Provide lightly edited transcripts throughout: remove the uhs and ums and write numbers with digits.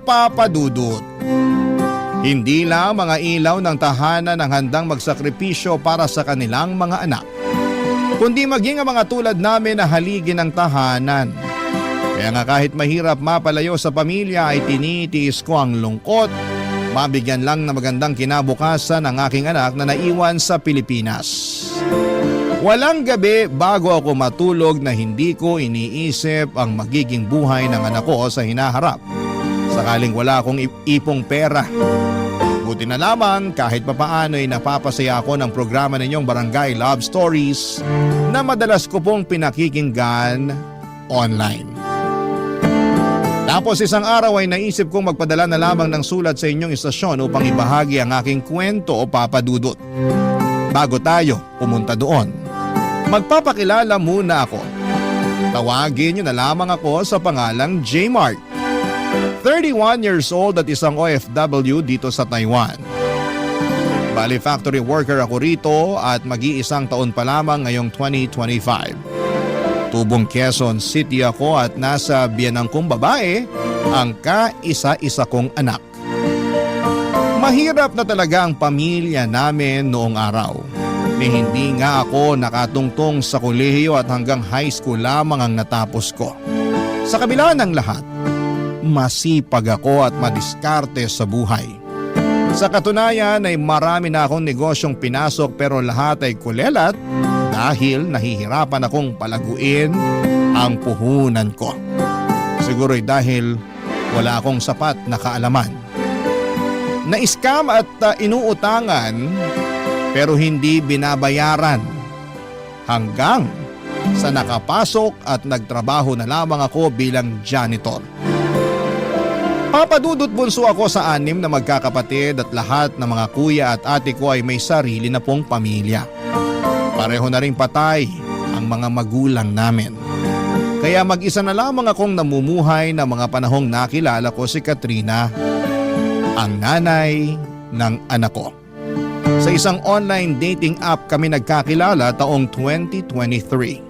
Papa Dudut. Hindi lang mga ilaw ng tahanan ang handang magsakripisyo para sa kanilang mga anak, kundi maging ang mga tulad namin na haligi ng tahanan. Kaya nga kahit mahirap mapalayo sa pamilya ay tinitiis ko ang lungkot, mabigyan lang na magandang kinabukasan ang aking anak na naiwan sa Pilipinas. Walang gabi bago ako matulog na hindi ko iniisip ang magiging buhay ng anak ko sa hinaharap. Sakaling wala akong ipong pera. Buti na lamang kahit papaano ay napapasaya ako ng programa ninyong Barangay Love Stories na madalas ko pong pinakikinggan online. Tapos isang araw ay naisip kong magpadala na lamang ng sulat sa inyong istasyon upang ibahagi ang aking kwento o Papa Dudut. Bago tayo pumunta doon, magpapakilala muna ako. Tawagin niyo na lamang ako sa pangalang J-Mark. 31 years old at isang OFW dito sa Taiwan. Bali factory worker ako rito at mag-iisang taon pa lamang ngayong 2025. Tubong Quezon City ako at nasa biyanang kong babae ang kaisa-isa kong anak. Mahirap na talaga ang pamilya namin noong araw. Hindi nga ako nakatungtong sa kolehiyo at hanggang high school lamang ang natapos ko. Sa kabila ng lahat, masipag ako at madiskarte sa buhay. Sa katunayan ay marami na akong negosyong pinasok pero lahat ay kulelat dahil nahihirapan akong palaguin ang puhunan ko. Siguro'y dahil wala akong sapat na kaalaman. Na-scam at inuutangan pero hindi binabayaran hanggang sa nakapasok at nagtrabaho na lamang ako bilang janitor. Papa Dudut, bunso ako sa 6 na magkakapatid at lahat ng mga kuya at ate ko ay may sarili na pong pamilya. Pareho na ring patay ang mga magulang namin. Kaya mag-isa na lamang akong namumuhay na mga panahong nakilala ko si Katrina, ang nanay ng anak ko. Sa isang online dating app kami nagkakilala taong 2023.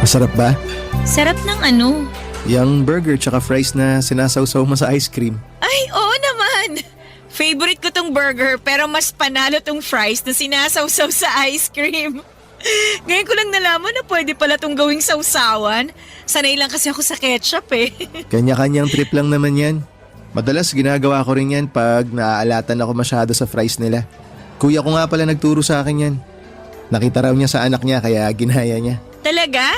Masarap ba? Sarap ng ano? Yung burger tsaka fries na sinasawsaw mo sa ice cream. Ay, oo naman! Favorite ko tong burger pero mas panalo tong fries na sinasawsaw sa ice cream. Ngayon ko lang nalaman na pwede pala tong gawing sawsawan. Sanay lang kasi ako sa ketchup eh. Kanya-kanyang trip lang naman yan. Madalas ginagawa ko rin yan pag naaalatan ako masyado sa fries nila. Kuya ko nga pala nagturo sa akin yan. Nakita raw niya sa anak niya kaya ginaya niya. Talaga?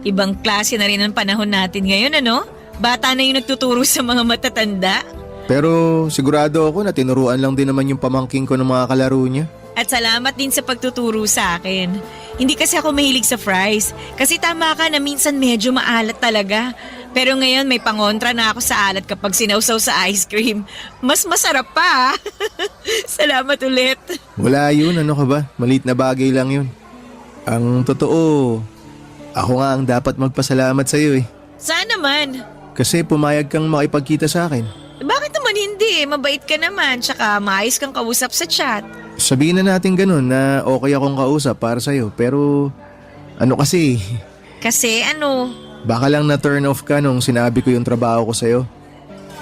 Ibang klase na rin ang panahon natin ngayon, ano? Bata na yung nagtuturo sa mga matatanda. Pero sigurado ako na tinuruan lang din naman yung pamangking ko ng mga kalaro niya. At salamat din sa pagtuturo sa akin. Hindi kasi ako mahilig sa fries. Kasi tama ka na minsan medyo maalat talaga. Pero ngayon may pangontra na ako sa alat kapag sinawsaw sa ice cream. Mas masarap pa. Salamat ulit. Wala yun, ano ka ba? Maliit na bagay lang yun. Ang totoo, ako nga ang dapat magpasalamat sa iyo eh. Saan naman? Kasi pumayag kang makipagkita sa akin. Bakit naman hindi? Mabait ka naman, tsaka maayos kang kausap sa chat. Sabihin na natin ganun na okay akong kausap para sa'yo. Pero ano kasi, Kasi ano? baka lang na turn off ka nung sinabi ko yung trabaho ko sa'yo.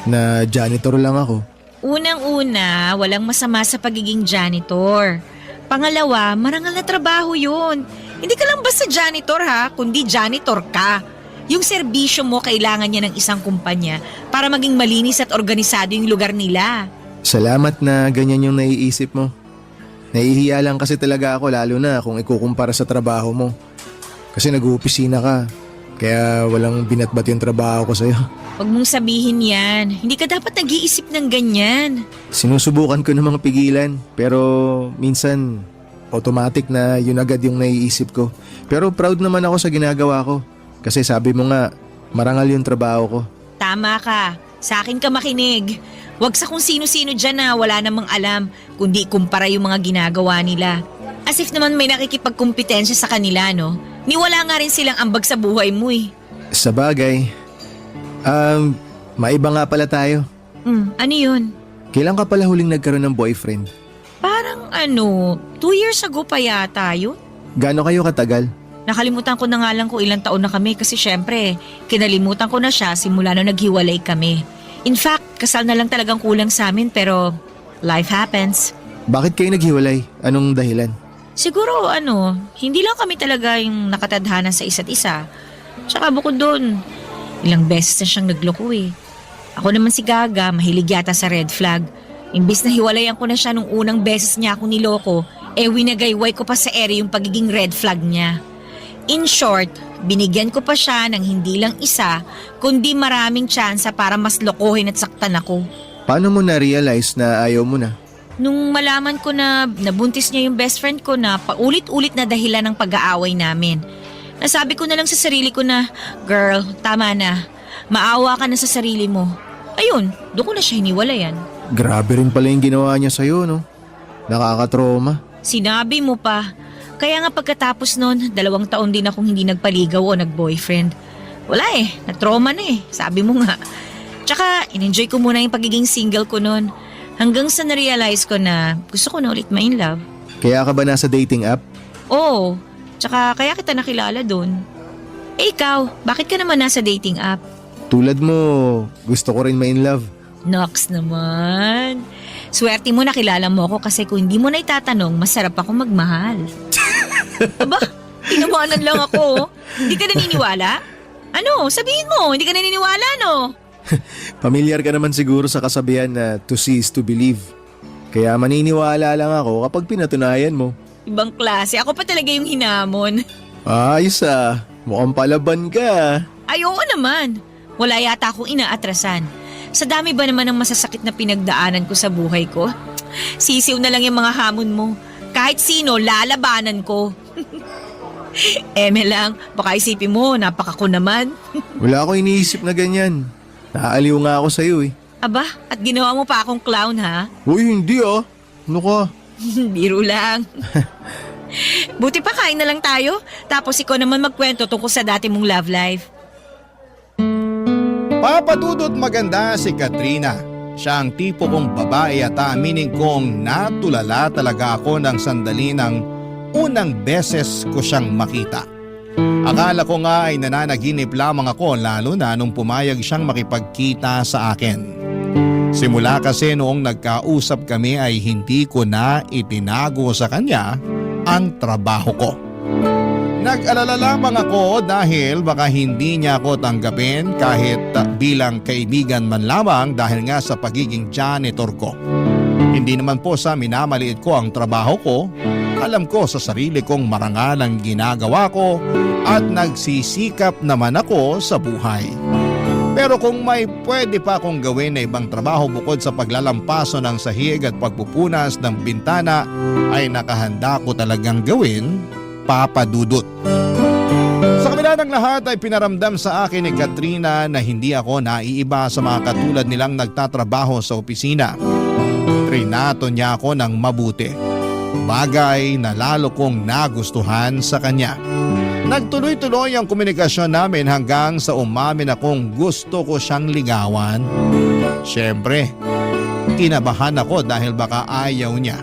Na janitor lang ako. Unang-una, walang masama sa pagiging janitor. Pangalawa, marangal na trabaho yun. Hindi ka lang basta janitor ha, kundi janitor ka. Yung serbisyo mo kailangan niya ng isang kumpanya para maging malinis at organisado yung lugar nila. Salamat na ganyan yung naiisip mo. Nahihiya lang kasi talaga ako lalo na kung ikukumpara sa trabaho mo. Kasi nag-uopisina ka, kaya walang binatbat yung trabaho ko sa'yo. Huwag mong sabihin yan. Hindi ka dapat nag-iisip ng ganyan. Sinusubukan ko namang pigilan, pero minsan automatic na yun agad yung naiisip ko. Pero proud naman ako sa ginagawa ko. Kasi sabi mo nga, marangal yung trabaho ko. Tama ka. Sa akin ka makinig. Huwag sa kung sino-sino dyan na wala namang alam, kundi kumpara yung mga ginagawa nila. As if naman may nakikipagkumpetensya sa kanila, no? Niwala nga rin silang ambag sa buhay mo eh. Sa bagay, Maiba nga pala tayo. Ano yun? Kailan ka pala huling nagkaroon ng boyfriend? Parang 2 years ago pa yata yun. Gaano kayo katagal? Nakalimutan ko na nga lang kung ilang taon na kami kasi syempre, kinalimutan ko na siya simula na naghiwalay kami. In fact, kasal na lang talagang kulang sa amin pero life happens. Bakit kayo naghiwalay? Anong dahilan? Siguro hindi lang kami talaga yung nakatadhana sa isa't isa. Tsaka bukod doon, ilang beses na siyang nagloko eh. Ako naman si Gaga, mahilig yata sa red flag. Imbis na hiwalayan ko na siya nung unang beses niya ako niloko, winagayway ko pa sa ere yung pagiging red flag niya. In short, binigyan ko pa siya ng hindi lang isa, kundi maraming tsansa para mas lokohin at saktan ako. Paano mo na-realize na ayaw mo na? Nung malaman ko na nabuntis niya yung best friend ko na paulit-ulit na dahilan ng pag-aaway namin, nasabi ko na lang sa sarili ko na, girl, tama na. Maawa ka na sa sarili mo. Ayun, doon ko na siya hiniwalayan. Grabe rin pala yung ginawa niya sa'yo, no? Nakakatroma. Sinabi mo pa. Kaya nga pagkatapos nun, 2 taon din akong hindi nagpaligaw o nag-boyfriend. Wala na-trauma na sabi mo nga. Tsaka, in-enjoy ko muna yung pagiging single ko nun. Hanggang sa na-realize ko na gusto ko na ulit ma-in love. Kaya ka ba nasa dating app? Oo, tsaka kaya kita nakilala dun. Ikaw, bakit ka naman nasa dating app? Tulad mo, gusto ko rin ma-in love. Nox naman. Swerte mo nakilala mo ako kasi kung hindi mo na itatanong, masarap ako magmahal. Aba, tinawanan lang ako. Hindi ka naniniwala? Ano, sabihin mo, hindi ka naniniwala, no? Pamilyar ka naman siguro sa kasabihan na to see is to believe. Kaya maniniwala lang ako kapag pinatunayan mo. Ibang klase, ako pa talaga yung hinamon. Ayos mukhang palaban ka. Ay, oo naman. Wala yata akong inaatrasan. Sa dami ba naman ng masasakit na pinagdaanan ko sa buhay ko? Sisiw na lang yung mga hamon mo. Kahit sino, lalabanan ko. Lang, baka isipin mo, napakako naman. Wala ako iniisip na ganyan. Naaliw nga ako sa'yo Aba, at ginawa mo pa akong clown ha? Uy, hindi Ano ka? Biro lang. Buti pa kain na lang tayo, tapos ikaw naman magkwento tungkol sa dati mong love life. Papadudot maganda si Katrina. Siya ang tipo kong babae at aaminin kong natulala talaga ako ng sandali ng unang beses ko siyang makita. Akala ko nga ay nananaginip lamang ako lalo na nung pumayag siyang makipagkita sa akin. Simula kasi noong nagkausap kami ay hindi ko na itinago sa kanya ang trabaho ko. Nag-alala lamang ako dahil baka hindi niya ako tanggapin kahit bilang kaibigan man lamang dahil nga sa pagiging janitor ko. Hindi naman po sa minamaliit ko ang trabaho ko. Alam ko sa sarili kong marangal ang ginagawa ko at nagsisikap naman ako sa buhay. Pero kung may pwede pa akong gawin na ibang trabaho bukod sa paglalampaso ng sahig at pagpupunas ng bintana ay nakahanda ko talagang gawin, papadudot. Sa kabila ng lahat ay pinaramdam sa akin ni Katrina na hindi ako naiiba sa mga katulad nilang nagtatrabaho sa opisina. Trinato niya ako ng mabuti. Bagay na lalo kong nagustuhan sa kanya. Nagtuloy-tuloy ang komunikasyon namin hanggang sa umamin akong gusto ko siyang ligawan. Siyempre, kinabahan ako dahil baka ayaw niya.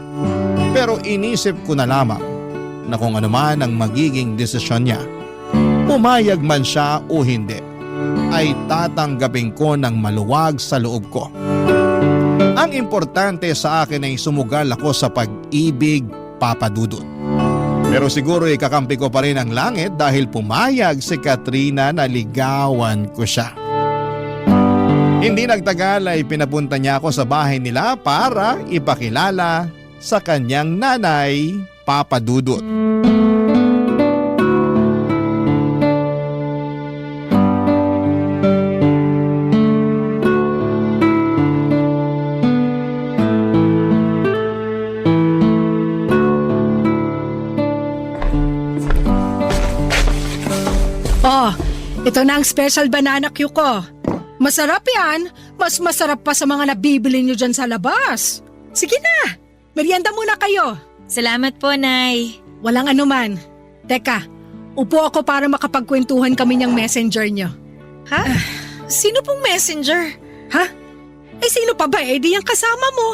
Pero inisip ko na lamang na kung ano man ang magiging desisyon niya, pumayag man siya o hindi, ay tatanggapin ko ng maluwag sa loob ko. Ang importante sa akin ay sumugal ako sa pag-ibig, papadudot. Pero siguro ikakampi ko pa rin ang langit dahil pumayag si Katrina na ligawan ko siya. Hindi nagtagal ay pinapunta niya ako sa bahay nila para ipakilala sa kanyang nanay, papadudot. Oh, ito na ang special banana cue ko. Masarap yan. Mas masarap pa sa mga nabibili nyo dyan sa labas. Sige na, merienda muna kayo. Salamat po, Nay. Walang anuman. Teka, upo ako para makapagkwentuhan kami niyang messenger nyo. Ha? Sino pong messenger? Ha? Eh sino pa ba di yung kasama mo?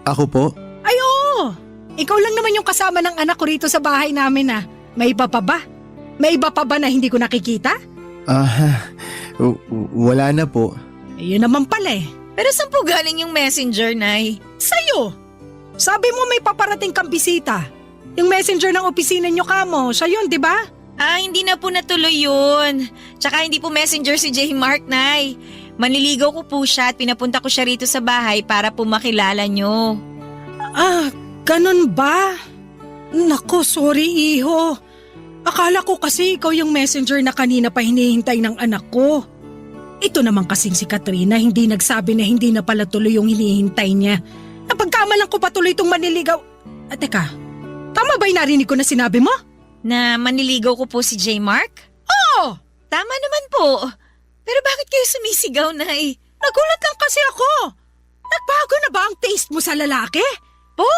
Ako po? Ay oo, ikaw lang naman yung kasama ng anak ko rito sa bahay namin May iba pa ba? May iba pa ba na hindi ko nakikita? Wala na po. Yun naman pala Pero saan po galing yung messenger, Nay? Sa'yo! Sabi mo may paparating kang bisita. Yung messenger ng opisina nyo kamo, siya yun, di ba? Hindi na po natuloy yun. Tsaka hindi po messenger si J. Mark, Nay. Manliligaw ko po siya at pinapunta ko siya rito sa bahay para po makilala nyo. Ganun ba? Nako, sorry iho. Akala ko kasi ikaw yung messenger na kanina pa hinihintay ng anak ko. Ito naman kasing si Katrina hindi nagsabi na hindi na pala tuloy yung hinihintay niya. Napagkamalan ko pa tuloy itong manliligaw. Teka, tama ba yung narinig ko na sinabi mo? Na manliligaw ko po si J. Mark? Oo! Tama naman po. Pero bakit kayo sumisigaw, Nay? Nagulat lang kasi ako. Nagbago na ba ang taste mo sa lalaki? Po?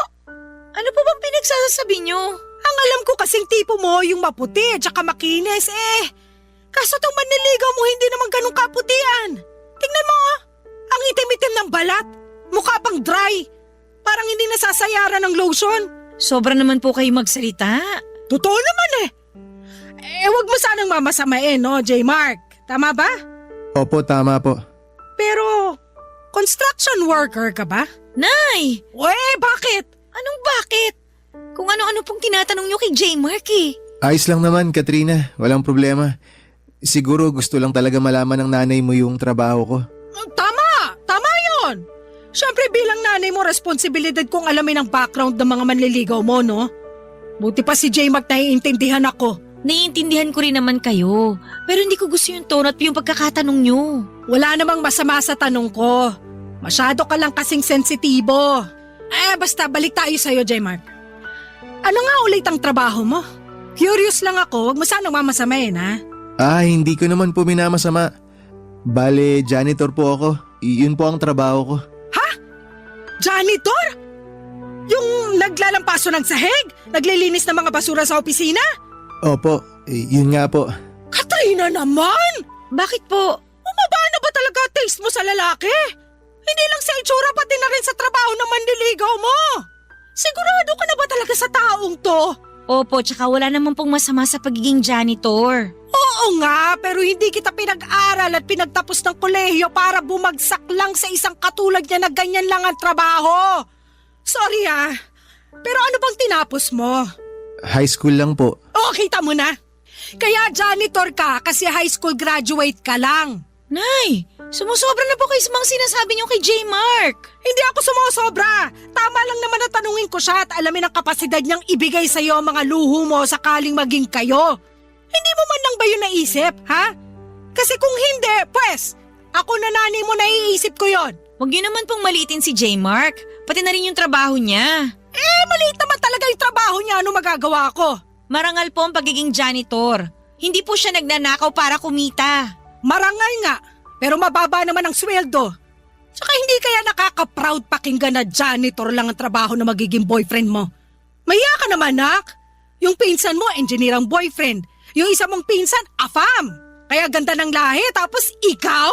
Ano po bang pinagsasabi nyo? Ang alam ko kasing tipo mo yung maputi at saka makinis Kaso tong manliligaw mo hindi naman ganun kaputian. Tingnan mo ang itim-itim ng balat. Mukha pang dry. Parang hindi nasasayaran ng lotion. Sobra naman po kayo magsalita. Totoo naman wag mo sanang mamasamain no, J. Mark. Tama ba? Opo, tama po. Pero, construction worker ka ba? Nay! Bakit? Anong bakit? Kung ano-ano pong tinatanong nyo kay J. Mark Ayos lang naman, Katrina. Walang problema. Siguro gusto lang talaga malaman ng nanay mo yung trabaho ko. Tama! Tama yun! Siyempre bilang nanay mo, responsibilidad kong alamin ang background ng mga manliligaw mo, no? Buti pa si J. Mark naiintindihan ako. Naiintindihan ko rin naman kayo. Pero hindi ko gusto yung tono at yung pagkakatanong nyo. Wala namang masama sa tanong ko. Masyado ka lang kasing sensitibo. Basta balik tayo sa'yo, J. Mark. Ano nga ulit ang trabaho mo? Curious lang ako, wag mo sanang mamasamain, Hindi ko naman po minamasama. Bale, janitor po ako. Yun po ang trabaho ko. Janitor? Yung naglalampaso ng sahig? Naglilinis ng mga basura sa opisina? Opo, yun nga po. Katrina naman! Bakit po? Bumaba na ba talaga taste mo sa lalaki? Hindi lang sa itsura pati na rin sa trabaho ng manliligaw mo. Sigurado ka na ba talaga sa taong to? Opo, tsaka wala naman pong masama sa pagiging janitor. Oo nga, pero hindi kita pinag-aral at pinagtapos ng kolehiyo para bumagsak lang sa isang katulad niya na ganyan lang ang trabaho. Sorry pero ano bang tinapos mo? High school lang po. Kita mo na. Kaya janitor ka kasi high school graduate ka lang. Nay, sumusobra na po kayo sa mga sinasabi niyo kay J. Mark. Hindi ako sumusobra. Tama lang naman na tanungin ko siya at alamin ang kapasidad niyang ibigay sa iyo ang mga luho mo sakaling maging kayo. Hindi mo man lang ba yun naisip, ha? Kasi kung hindi, pues, ako na nanay mo naiisip ko yon. Huwag niyo naman pong maliitin si J. Mark. Pati na rin yung trabaho niya. Maliit naman talaga yung trabaho niya. Ano magagawa ko? Marangal po ang pagiging janitor. Hindi po siya nagnanakaw para kumita. Marangal nga, pero mababa naman ang sweldo. Tsaka hindi kaya nakaka-proud pakinggan na janitor lang ang trabaho na magiging boyfriend mo. Maya ka naman, nak. Yung pinsan mo, engineer ang boyfriend. Yung isa mong pinsan, afam. Kaya ganda ng lahi, tapos ikaw?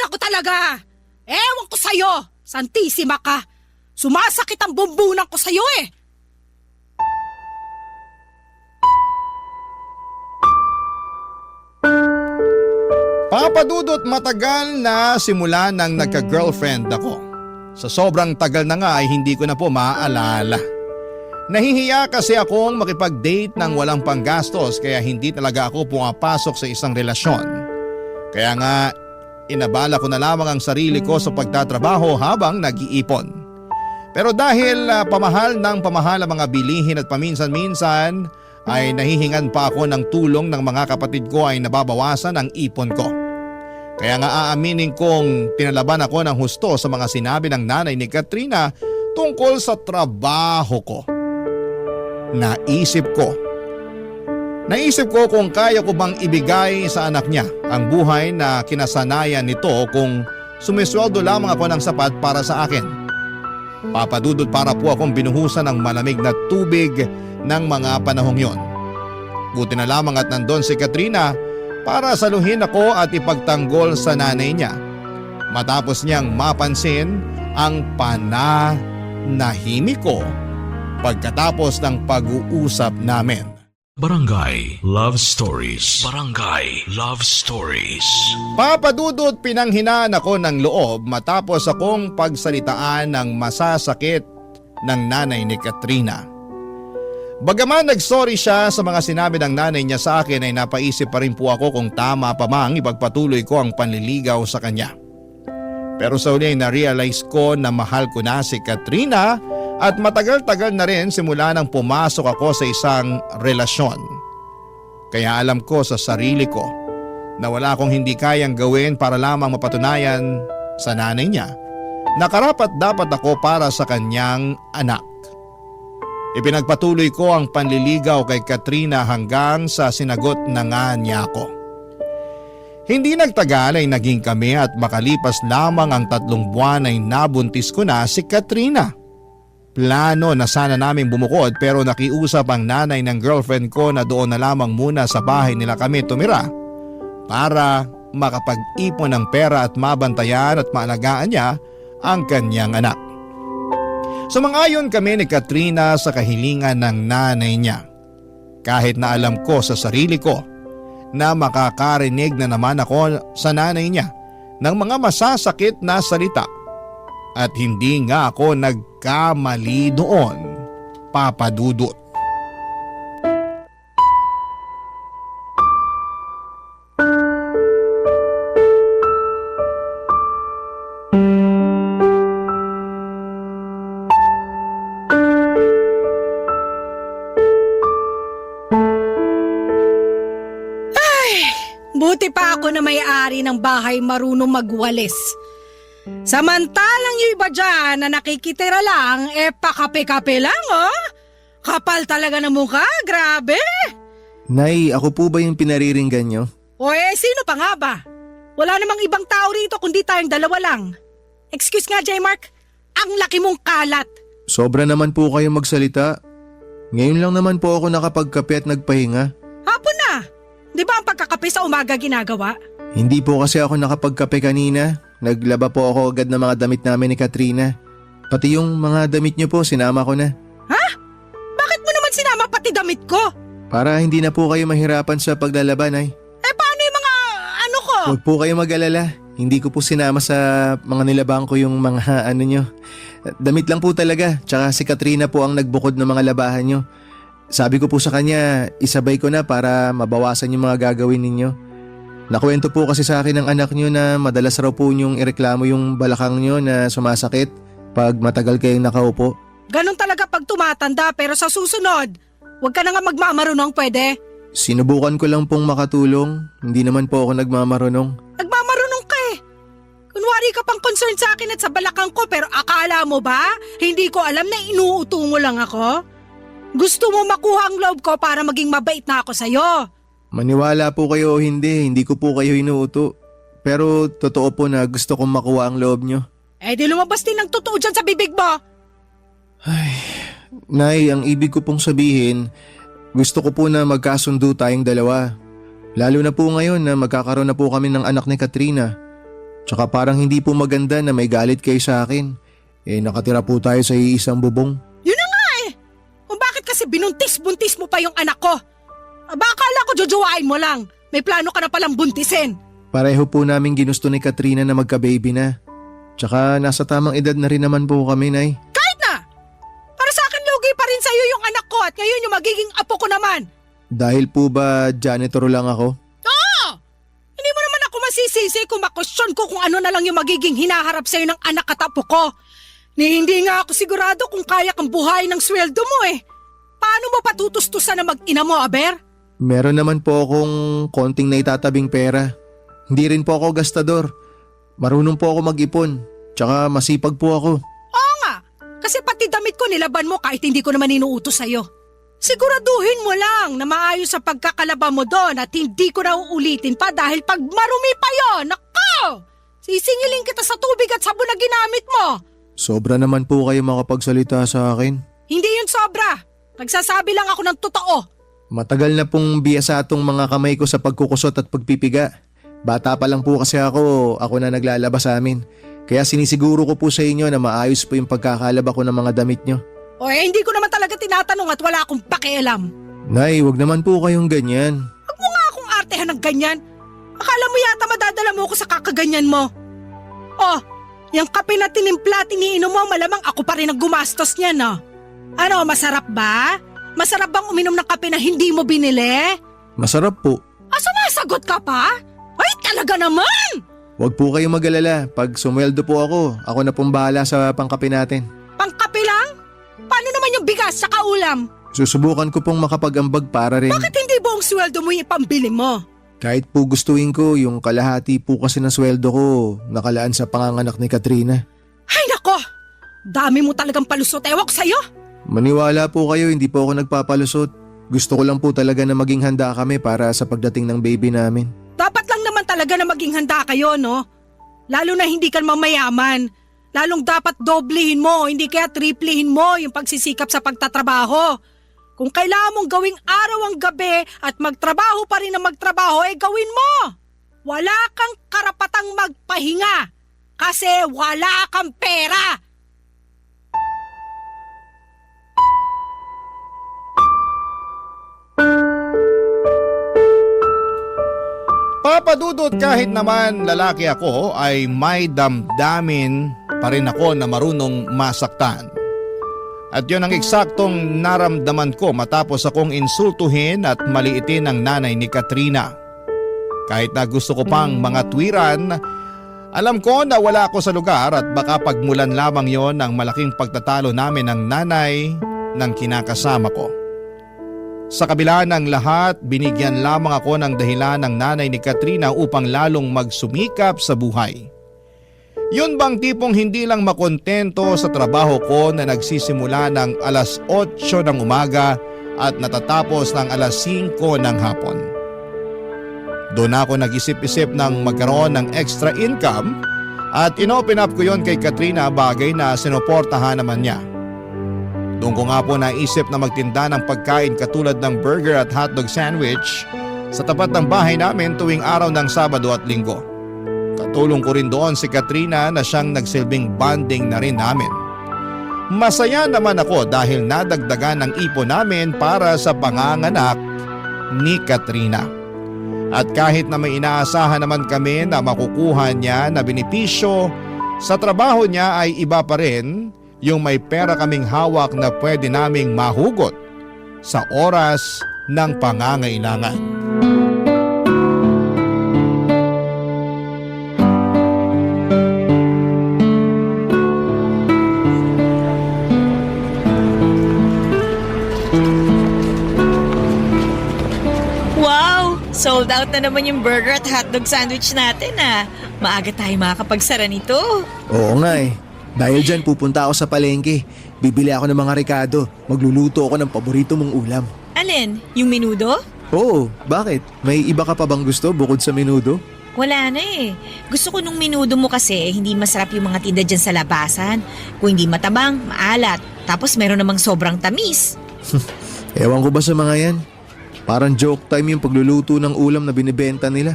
Naku talaga. Ewan ko sa'yo, santisima ka. Sumasakit ang bumbunan ko sa'yo Papadudot matagal na simula nang nagka-girlfriend ako. Sa sobrang tagal na nga ay hindi ko na po maaalala. Nahihiya kasi akong makipag-date ng walang panggastos kaya hindi talaga ako pumapasok sa isang relasyon. Kaya nga inabala ko na lamang ang sarili ko sa pagtatrabaho habang nag-iipon. Pero dahil pamahal ng pamahal ang mga bilihin at paminsan-minsan ay nahihingan pa ako ng tulong ng mga kapatid ko ay nababawasan ang ipon ko. Kaya nga aaminin kong pinalaban ako ng husto sa mga sinabi ng nanay ni Katrina tungkol sa trabaho ko. Naisip ko kung kaya ko bang ibigay sa anak niya ang buhay na kinasanayan nito kung sumisweldo lamang ako ng sapat para sa akin. Papadudod para po akong binuhusan ng malamig na tubig ng mga panahong yon. Buti na lamang at nandun si Katrina para saluhin ako at ipagtanggol sa nanay niya. matapos niyang mapansin ang pananahimik ko pagkatapos ng pag-uusap namin. Barangay Love Stories. Barangay Love Stories. Papadudot pinanghinaan ako ng loob matapos akong pagsalitaan ng masasakit ng nanay ni Katrina. Bagaman nagsorry siya sa mga sinabi ng nanay niya sa akin ay napaisip pa rin po ako kung tama pa mang ipagpatuloy ko ang panliligaw sa kanya. Pero sa huli ay na-realize ko na mahal ko na si Katrina at matagal-tagal na rin simula nang pumasok ako sa isang relasyon. Kaya alam ko sa sarili ko na wala akong hindi kayang gawin para lamang mapatunayan sa nanay niya na karapat dapat ako para sa kanyang anak. Ipinagpatuloy ko ang panliligaw kay Katrina hanggang sa sinagot na nga niya ako. Hindi nagtagal ay naging kami at makalipas lamang ang 3 buwan ay nabuntis ko na si Katrina. Plano na sana naming bumukod pero nakiusap ang nanay ng girlfriend ko na doon na lamang muna sa bahay nila kami tumira para makapag-ipon ng pera at mabantayan at maalagaan niya ang kanyang anak. Sumang-ayon kami ni Katrina sa kahilingan ng nanay niya. Kahit na alam ko sa sarili ko na makakarinig na naman ako sa nanay niya ng mga masasakit na salita. At hindi nga ako nagkamali doon, papadudot. Buti pa ako na may-ari ng bahay marunong magwalis. Samantalang yung iba dyan na nakikitira lang, pakape-kape lang, oh. Kapal talaga ng mukha, grabe. Nay, ako po ba yung pinariringgan nyo? O sino pa nga ba? Wala namang ibang tao rito kundi tayong dalawa lang. Excuse nga, J-Mark, ang laki mong kalat. Sobra naman po kayo magsalita. Ngayon lang naman po ako nakapagkape at nagpahinga. Hapon na. Di ba ang pagkakape sa umaga ginagawa? Hindi po kasi ako nakapagkape kanina. Naglaba po ako agad ng mga damit namin ni Katrina. Pati yung mga damit niyo po, sinama ko na. Ha? Bakit mo naman sinama pati damit ko? Para hindi na po kayo mahirapan sa paglalaba, Nay. Paano yung mga ano ko? Huwag po kayo mag-alala. Hindi ko po sinama sa mga nilabang ko yung mga ano nyo. Damit lang po talaga. Tsaka si Katrina po ang nagbukod ng mga labahan nyo. Sabi ko po sa kanya, isabay ko na para mabawasan yung mga gagawin ninyo. Nakwento po kasi sa akin ng anak nyo na madalas raw po nyong ireklamo yung balakang nyo na sumasakit pag matagal kayong nakaupo. Ganon talaga pag tumatanda pero sa susunod, huwag ka na nga magmamarunong pwede. Sinubukan ko lang pong makatulong. Hindi naman po ako nagmamarunong. Nagmamarunong ka eh. Kunwari ka pang concerned sa akin at sa balakang ko pero akala mo ba? Hindi ko alam na inuuto mo lang ako? Gusto mo makuha ang loob ko para maging mabait na ako sa'yo. Maniwala po kayo o hindi ko po kayo inuuto. Pero totoo po na gusto kong makuha ang loob nyo. Di lumabas din ng totoo dyan sa bibig mo. Nay, ang ibig ko pong sabihin, gusto ko po na magkasundo tayong dalawa. Lalo na po ngayon na magkakaroon na po kami ng anak ni Katrina. Tsaka parang hindi po maganda na may galit kayo sa akin. Nakatira po tayo sa iisang bubong. Yun na nga eh. Kung bakit kasi binuntis-buntis mo pa yung anak ko. Akala ko jojowain mo lang. May plano ka na palang buntisin. Pareho po namin ginusto ni Katrina na magka-baby na. Tsaka nasa tamang edad na rin naman po kami, Nay. Kahit na! Para sa akin lugi pa rin sa'yo yung anak ko at ngayon yung magiging apo ko naman. Dahil po ba janitor lang ako? Oo! Hindi mo naman ako masisisi kung makwestiyon ko kung ano na lang yung magiging hinaharap sa'yo ng anak at apo ko. Hindi nga ako sigurado kung kaya kang buhayin ng sweldo mo eh. Paano mo patutustusan na mag-ina mo, Aber? Meron naman po akong konting naitatabing pera. Hindi rin po ako gastador. Marunong po ako mag-ipon. Tsaka masipag po ako. Oo nga, kasi pati damit ko nilaban mo kahit hindi ko naman inuutos sa'yo. Siguraduhin mo lang na maayos sa pagkakalaba mo doon at hindi ko na uulitin pa dahil pag marumi pa yon, nako! Sisingilin kita sa tubig at sabon na ginamit mo. Sobra naman po kayo makapagsalita sa akin. Hindi yun sobra. Nagsasabi lang ako ng totoo. Matagal na pong biyasa atong mga kamay ko sa pagkukusot at pagpipiga. Bata pa lang po kasi ako na naglalaba sa amin. Kaya sinisiguro ko po sa inyo na maayos po yung pagkakalaba ko ng mga damit nyo. O hindi ko naman talaga tinatanong at wala akong pakialam. Nay, wag naman po kayong ganyan. Huwag mo nga akong artehan ng ganyan. Akala mo yata madadala mo ako sa kakaganyan mo. Oh, yung kape na tinimpla, tiniinom mo, malamang ako pa rin ang gumastos niyan, no? Ano, masarap ba? Masarap bang uminom ng kape na hindi mo binili? Masarap po. Sumasagot ka pa? Ay, talaga naman! Wag po kayong mag-alala. Pag sumweldo po ako na pong bahala sa pangkape natin. Pangkape lang? Paano naman yung bigas sa kaulam? Susubukan ko pong makapag-ambag para rin. Bakit hindi buong sweldo mo yung ipambili mo? Kahit po gustuin ko, yung kalahati po kasi ng sweldo ko nakalaan sa panganganak ni Katrina. Ay nako! Dami mo talagang palusot, ewan ko sa'yo! Maniwala po kayo, hindi po ako nagpapalusot. Gusto ko lang po talaga na maging handa kami para sa pagdating ng baby namin. Dapat lang naman talaga na maging handa kayo, no? Lalo na hindi ka mamayaman. Lalong dapat doblehin mo, hindi kaya triplehin mo yung pagsisikap sa pagtatrabaho. Kung kailangan mong gawing araw ang gabi at magtrabaho pa rin na magtrabaho, gawin mo! Wala kang karapatang magpahinga kasi wala kang pera! Papadudot kahit naman lalaki ako ay may damdamin pa rin ako na marunong masaktan. At yun ang eksaktong naramdaman ko matapos akong insultuhin at maliitin ang nanay ni Katrina. Kahit na gusto ko pang mga tuwiran, alam ko na wala ako sa lugar at baka pagmulan lamang yon ng malaking pagtatalo namin ng nanay ng kinakasama ko. Sa kabila ng lahat, binigyan lamang ako ng dahilan ng nanay ni Katrina upang lalong magsumikap sa buhay. Yun bang tipong hindi lang makontento sa trabaho ko na nagsisimula ng alas 8 ng umaga at natatapos ng alas 5 ng hapon. Doon ako nag-isip-isip ng magkaroon ng extra income at inopen up ko yon kay Katrina, bagay na sinuportahan naman niya. Doon ko nga po naisip na magtinda ng pagkain katulad ng burger at hotdog sandwich sa tapat ng bahay namin tuwing araw ng Sabado at Linggo. Katulong ko rin doon si Katrina na siyang nagsilbing bonding na rin namin. Masaya naman ako dahil nadagdagan ng ipon namin para sa panganganak ni Katrina. At kahit na may inaasahan naman kami na makukuha niya na benepisyo, sa trabaho niya ay iba pa rin yung may pera kaming hawak na pwede naming mahugot sa oras ng pangangailangan. Wow! Sold out na naman yung burger at hotdog sandwich natin ah. Maaga tayo makakapagsara nito. Oo nga eh. Dahil dyan pupunta ako sa palengke. Bibili ako ng mga rekado. Magluluto ako ng paborito mong ulam. Alin? Yung menudo? Oo, bakit? May iba ka pa bang gusto bukod sa menudo? Wala na eh. Gusto ko nung menudo mo kasi hindi masarap yung mga tinda dyan sa labasan. Kung hindi matabang, maalat. Tapos meron namang sobrang tamis. Ewan ko ba sa mga yan? Parang joke time yung pagluluto ng ulam na binibenta nila.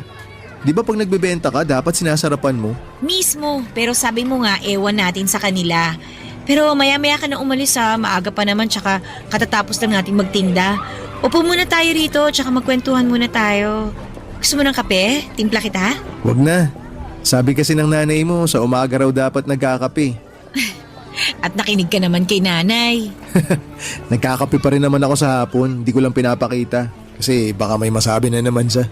Di ba pag nagbebenta ka, dapat sinasarapan mo? Mismo, pero sabi mo nga, ewan natin sa kanila. Pero maya-maya ka na umalis ha, maaga pa naman tsaka katatapos lang natin magtinda. Upo muna tayo rito tsaka magkwentuhan muna tayo. Gusto mo ng kape? Timpla kita? Wag na. Sabi kasi ng nanay mo, sa umaga raw dapat nagkakape. At nakinig ka naman kay nanay. Nagkakape pa rin naman ako sa hapon, di ko lang pinapakita. Kasi baka may masabi na naman siya.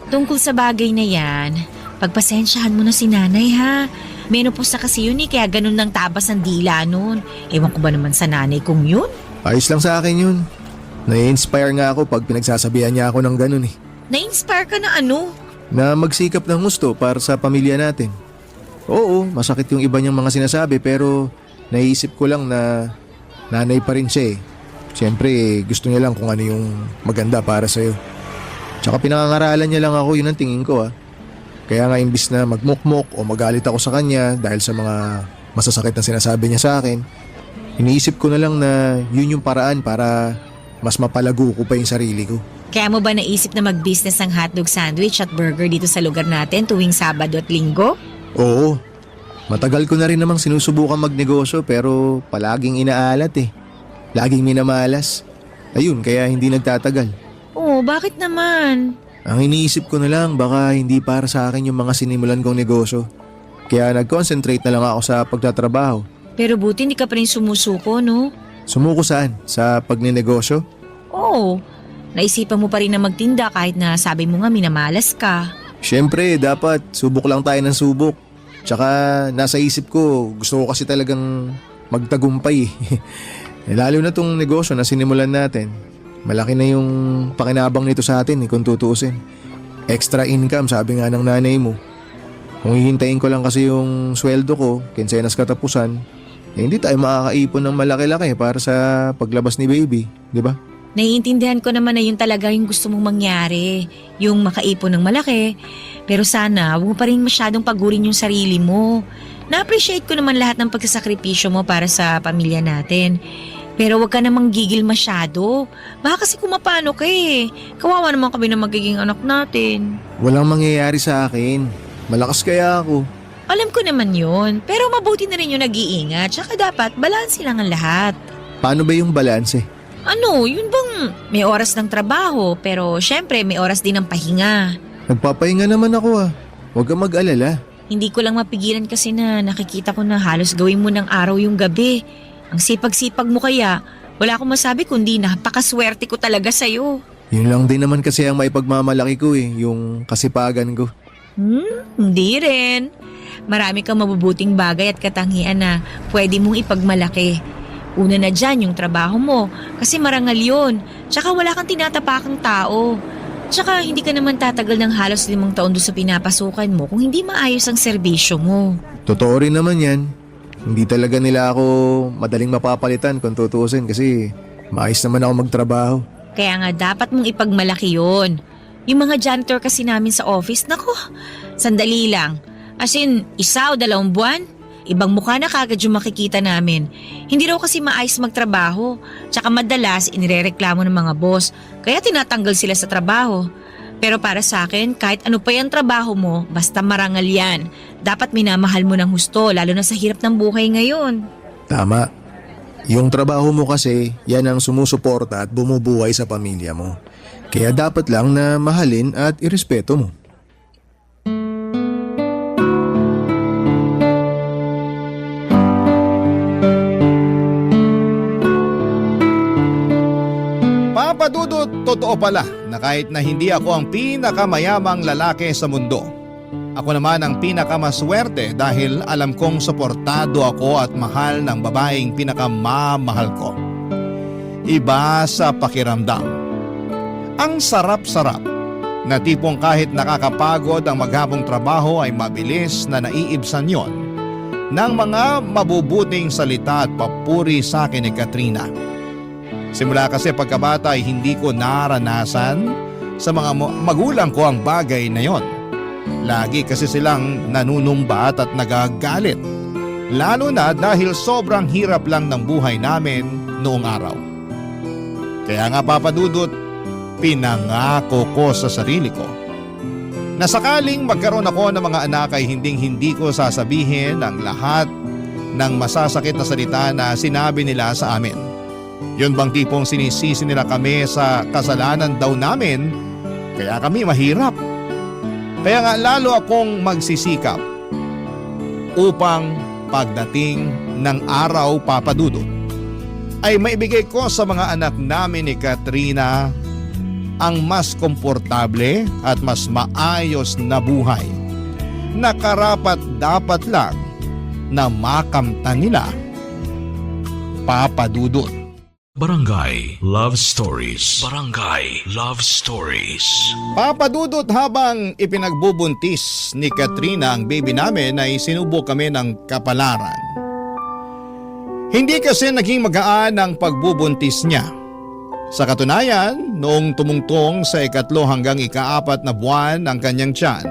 Tungkol sa bagay na yan, pagpasensyahan mo na si nanay ha. Menopause na kasi yun eh, kaya ganun lang tabas ang dila nun. Ewan ko ba naman sa nanay kung yun? Ayos lang sa akin yun. Nai-inspire nga ako pag pinagsasabihan niya ako ng ganun eh. Na-inspire ka na ano? Na magsikap ng gusto para sa pamilya natin. Oo, masakit yung iba niyang mga sinasabi pero naiisip ko lang na nanay pa rin siya eh. Siyempre gusto niya lang kung ano yung maganda para sa'yo. Tsaka pinangangaralan niya lang ako, yun ang tingin ko ah. Kaya nga imbis na magmukmok o magalit ako sa kanya dahil sa mga masasakit na sinasabi niya sa akin, iniisip ko na lang na yun yung paraan para mas mapalago ko pa yung sarili ko. Kaya mo ba naisip na mag-business ng hotdog sandwich at burger dito sa lugar natin tuwing Sabado at Linggo? Oo. Matagal ko na rin namang sinusubukan magnegosyo pero palaging inaalat eh. Laging minamalas. Ayun, kaya hindi nagtatagal. Oo, bakit naman? Ang iniisip ko na lang baka hindi para sa akin yung mga sinimulan kong negosyo. Kaya nag-concentrate na lang ako sa pagtatrabaho. Pero buti hindi ka pa rin sumusuko, no? Sumuko saan? Sa pagninegosyo? Oo. Naisipan mo pa rin na magtinda kahit na sabi mo nga minamalas ka. Siyempre, dapat subok lang tayo ng subok. Tsaka nasa isip ko, gusto ko kasi talagang magtagumpay. Lalo na tong negosyo na sinimulan natin. Malaki na yung pakinabang nito sa atin kung tutuusin. Extra income sabi nga ng nanay mo. Kung hihintayin ko lang kasi yung sweldo ko, kinsenas katapusan, hindi tayo makakaipon ng malaki-laki para sa paglabas ni baby, di ba? Naiintindihan ko naman na yun talaga yung gusto mong mangyari. Yung makaipon ng malaki. Pero sana, huwag mo pa rin masyadong pagurin yung sarili mo. Na-appreciate ko naman lahat ng pagsasakripisyo mo para sa pamilya natin. Pero huwag ka namang gigil masyado. Baka kasi kumapano ka eh. Kawawa naman kami na magiging anak natin. Walang mangyayari sa akin. Malakas kaya ako. Alam ko naman yun. Pero mabuti na rin yung nag-iingat. Tsaka dapat balanse lang ang lahat. Paano ba yung balanse? Ano, yun bang may oras ng trabaho pero syempre may oras din ng pahinga. Nagpapahinga naman ako ah. Huwag kang mag-alala. Hindi ko lang mapigilan kasi na nakikita ko na halos gawin mo ng araw yung gabi. Ang sipag-sipag mo kaya, wala akong masabi kundi napakaswerte ko talaga sa'yo. Yun lang din naman kasi ang maipagmamalaki ko eh, yung kasipagan ko. Hindi rin. Marami kang mabubuting bagay at katangian na pwede mong ipagmalaki. Una na dyan yung trabaho mo kasi marangal yun. Tsaka wala kang tinatapakang tao. Tsaka hindi ka naman tatagal ng halos 5 taon doon sa pinapasukan mo kung hindi maayos ang serbisyo mo. Totoo rin naman yan. Hindi talaga nila ako madaling mapapalitan kung tutuusin kasi maayos naman ako magtrabaho. Kaya nga dapat mong ipagmalaki yun. Yung mga janitor kasi namin sa office, nako, sandali lang. As in, 1 o 2 buwan, ibang mukha na kagad yung makikita namin. Hindi raw kasi maayos magtrabaho. Tsaka madalas inirereklamo ng mga boss, kaya tinatanggal sila sa trabaho. Pero para sa akin, kahit ano pa yung trabaho mo, basta marangal yan. Dapat minamahal mo ng husto, lalo na sa hirap ng buhay ngayon. Tama. Yung trabaho mo kasi, yan ang sumusuporta at bumubuhay sa pamilya mo. Kaya dapat lang na mahalin at irespeto mo. Papa Dudut, totoo pala na kahit na hindi ako ang pinakamayamang lalaki sa mundo, ako naman ang pinakamaswerte dahil alam kong suportado ako at mahal ng babaeng pinakamamahal ko. Iba sa pakiramdam. Ang sarap-sarap na tipong kahit nakakapagod ang maghapong trabaho ay mabilis na naiibsan yon ng mga mabubuting salita at papuri sa akin ni Katrina. Simula kasi pagkabata ay hindi ko naranasan sa mga magulang ko ang bagay na yon. Lagi kasi silang nanunumbat at nagagalit. Lalo na dahil sobrang hirap lang ng buhay namin noong araw. Kaya nga Papa Dudut, pinangako ko sa sarili ko na sakaling magkaroon ako ng mga anak ay hindi ko sasabihin ang lahat ng masasakit na salita na sinabi nila sa amin. Yun bang tipong sinisisi nila kami sa kasalanan daw namin kaya kami mahirap. Kaya nga lalo akong magsisikap upang pagdating ng araw Papa Dudut ay maibigay ko sa mga anak namin ni Katrina ang mas komportable at mas maayos na buhay na karapat dapat lang na makamtan nila. Papa Dudut. Barangay Love Stories. Barangay Love Stories. Papa Dudut, habang ipinagbubuntis ni Katrina ang baby namin ay sinubo kami ng kapalaran. Hindi kasi naging magaan ang pagbubuntis niya. Sa katunayan, noong tumungtong sa 3 hanggang 4 na buwan ng kanyang tiyan,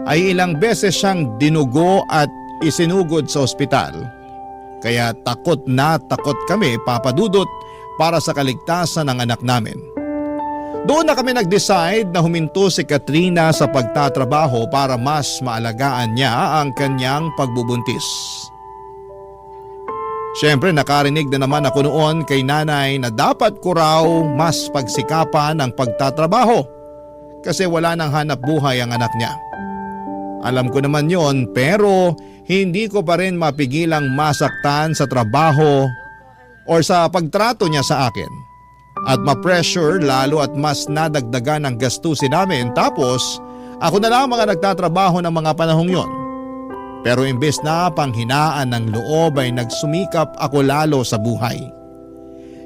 ay ilang beses siyang dinugo at isinugod sa ospital. Kaya takot na takot kami, Papa Dudut, para sa kaligtasan ng anak namin. Doon na kami nag-decide na huminto si Katrina sa pagtatrabaho para mas maalagaan niya ang kanyang pagbubuntis. Siyempre nakarinig na naman ako noon kay nanay na dapat ko raw mas pagsikapan ang pagtatrabaho kasi wala nang hanap buhay ang anak niya. Alam ko naman yon, pero hindi ko pa rin mapigilang masaktan sa trabaho or sa pagtrato niya sa akin. At ma-pressure lalo at mas nadagdagan ang gastusin namin, tapos ako na lang mga nagtatrabaho ng mga panahong yon. Pero imbes na panghinaan ng loob ay nagsumikap ako lalo sa buhay.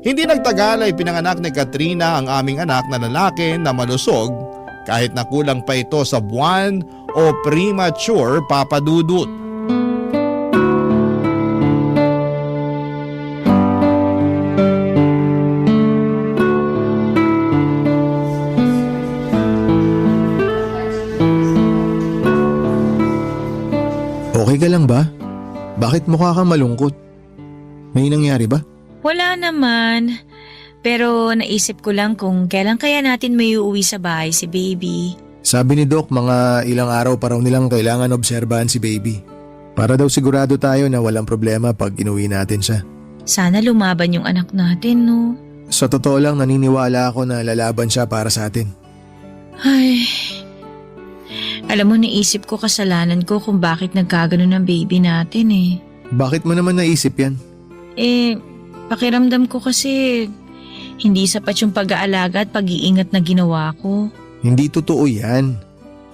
Hindi nagtagal ay pinanganak ni Katrina ang aming anak na lalaki na malusog kahit na kulang pa ito sa buwan o premature papadudot. Okay ka lang ba? Bakit mukha kang malungkot? May nangyari ba? Wala naman. Pero naisip ko lang kung kailan kaya natin may uuwi sa bahay si baby. Sabi ni Doc, mga ilang araw pa raw nilang kailangan obserbahan si baby. Para daw sigurado tayo na walang problema pag inuwi natin siya. Sana lumaban yung anak natin, no? Sa totoo lang, naniniwala ako na lalaban siya para sa atin. Ay, alam mo, naisip ko kasalanan ko kung bakit nagkaganon ang baby natin eh. Bakit mo naman naisip yan? Pakiramdam ko kasi hindi sapat yung pag-aalaga at pag-iingat na ginawa ko. Hindi totoo yan.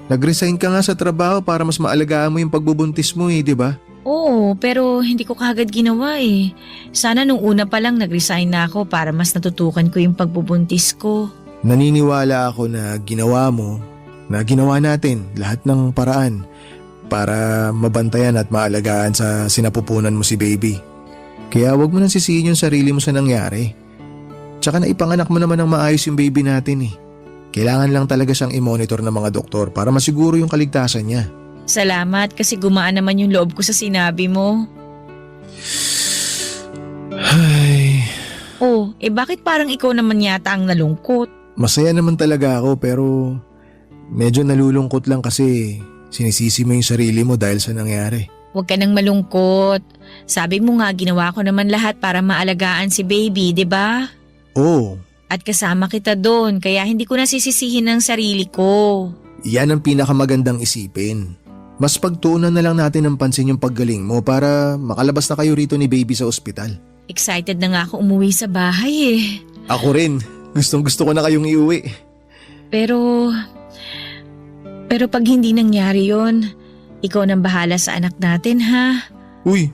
Nag-resign ka nga sa trabaho para mas maalagaan mo yung pagbubuntis mo di ba? Oo, pero hindi ko kagad ginawa eh. Sana nung una pa lang nag-resign na ako para mas natutukan ko yung pagbubuntis ko. Naniniwala ako na ginawa mo, na ginawa natin lahat ng paraan para mabantayan at maalagaan sa sinapupunan mo si baby. Kaya wag mo nang sisihin yung sarili mo sa nangyari. Tsaka naipanganak mo naman ng maayos yung baby natin eh. Kailangan lang talaga siyang i-monitor ng mga doktor para masiguro yung kaligtasan niya. Salamat kasi gumaan naman yung loob ko sa sinabi mo. Ay, Bakit parang ikaw naman yata ang nalungkot? masaya naman talaga ako pero medyo nalulungkot lang kasi sinisisi mo yung sarili mo dahil sa nangyari. Huwag ka nang malungkot. Sabi mo nga ginawa ko naman lahat para maalagaan si baby, di ba? Oo, At kasama kita doon kaya hindi ko nasisisihin ang sarili ko. yan ang pinakamagandang isipin. Mas pagtuunan na lang natin ng pansin yung paggaling mo para makalabas na kayo rito ni baby sa ospital. Excited na nga ako umuwi sa bahay eh. Ako rin. Gustong gusto ko na kayong iuwi. Pero pag hindi nangyari yon, ikaw nang bahala sa anak natin ha. Uy,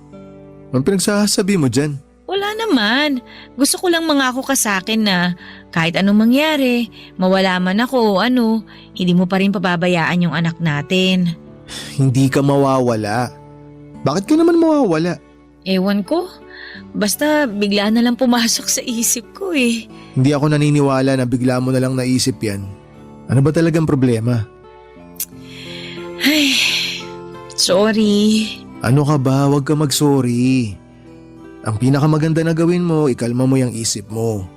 ang pinagsasabi mo dyan? Wala naman. Gusto ko lang mangako ka sa akin na kahit anong mangyari, mawala man ako o ano, hindi mo pa rin pababayaan yung anak natin. Hindi ka mawawala. Bakit ka naman mawawala? Ewan ko. Basta bigla na lang pumasok sa isip ko eh. Hindi ako naniniwala na bigla mo na lang naisip yan. Ano ba talagang problema? Ay, sorry. Ano ka ba? Huwag ka mag-sorry. Ang pinakamaganda na gawin mo, ikalma mo yung isip mo.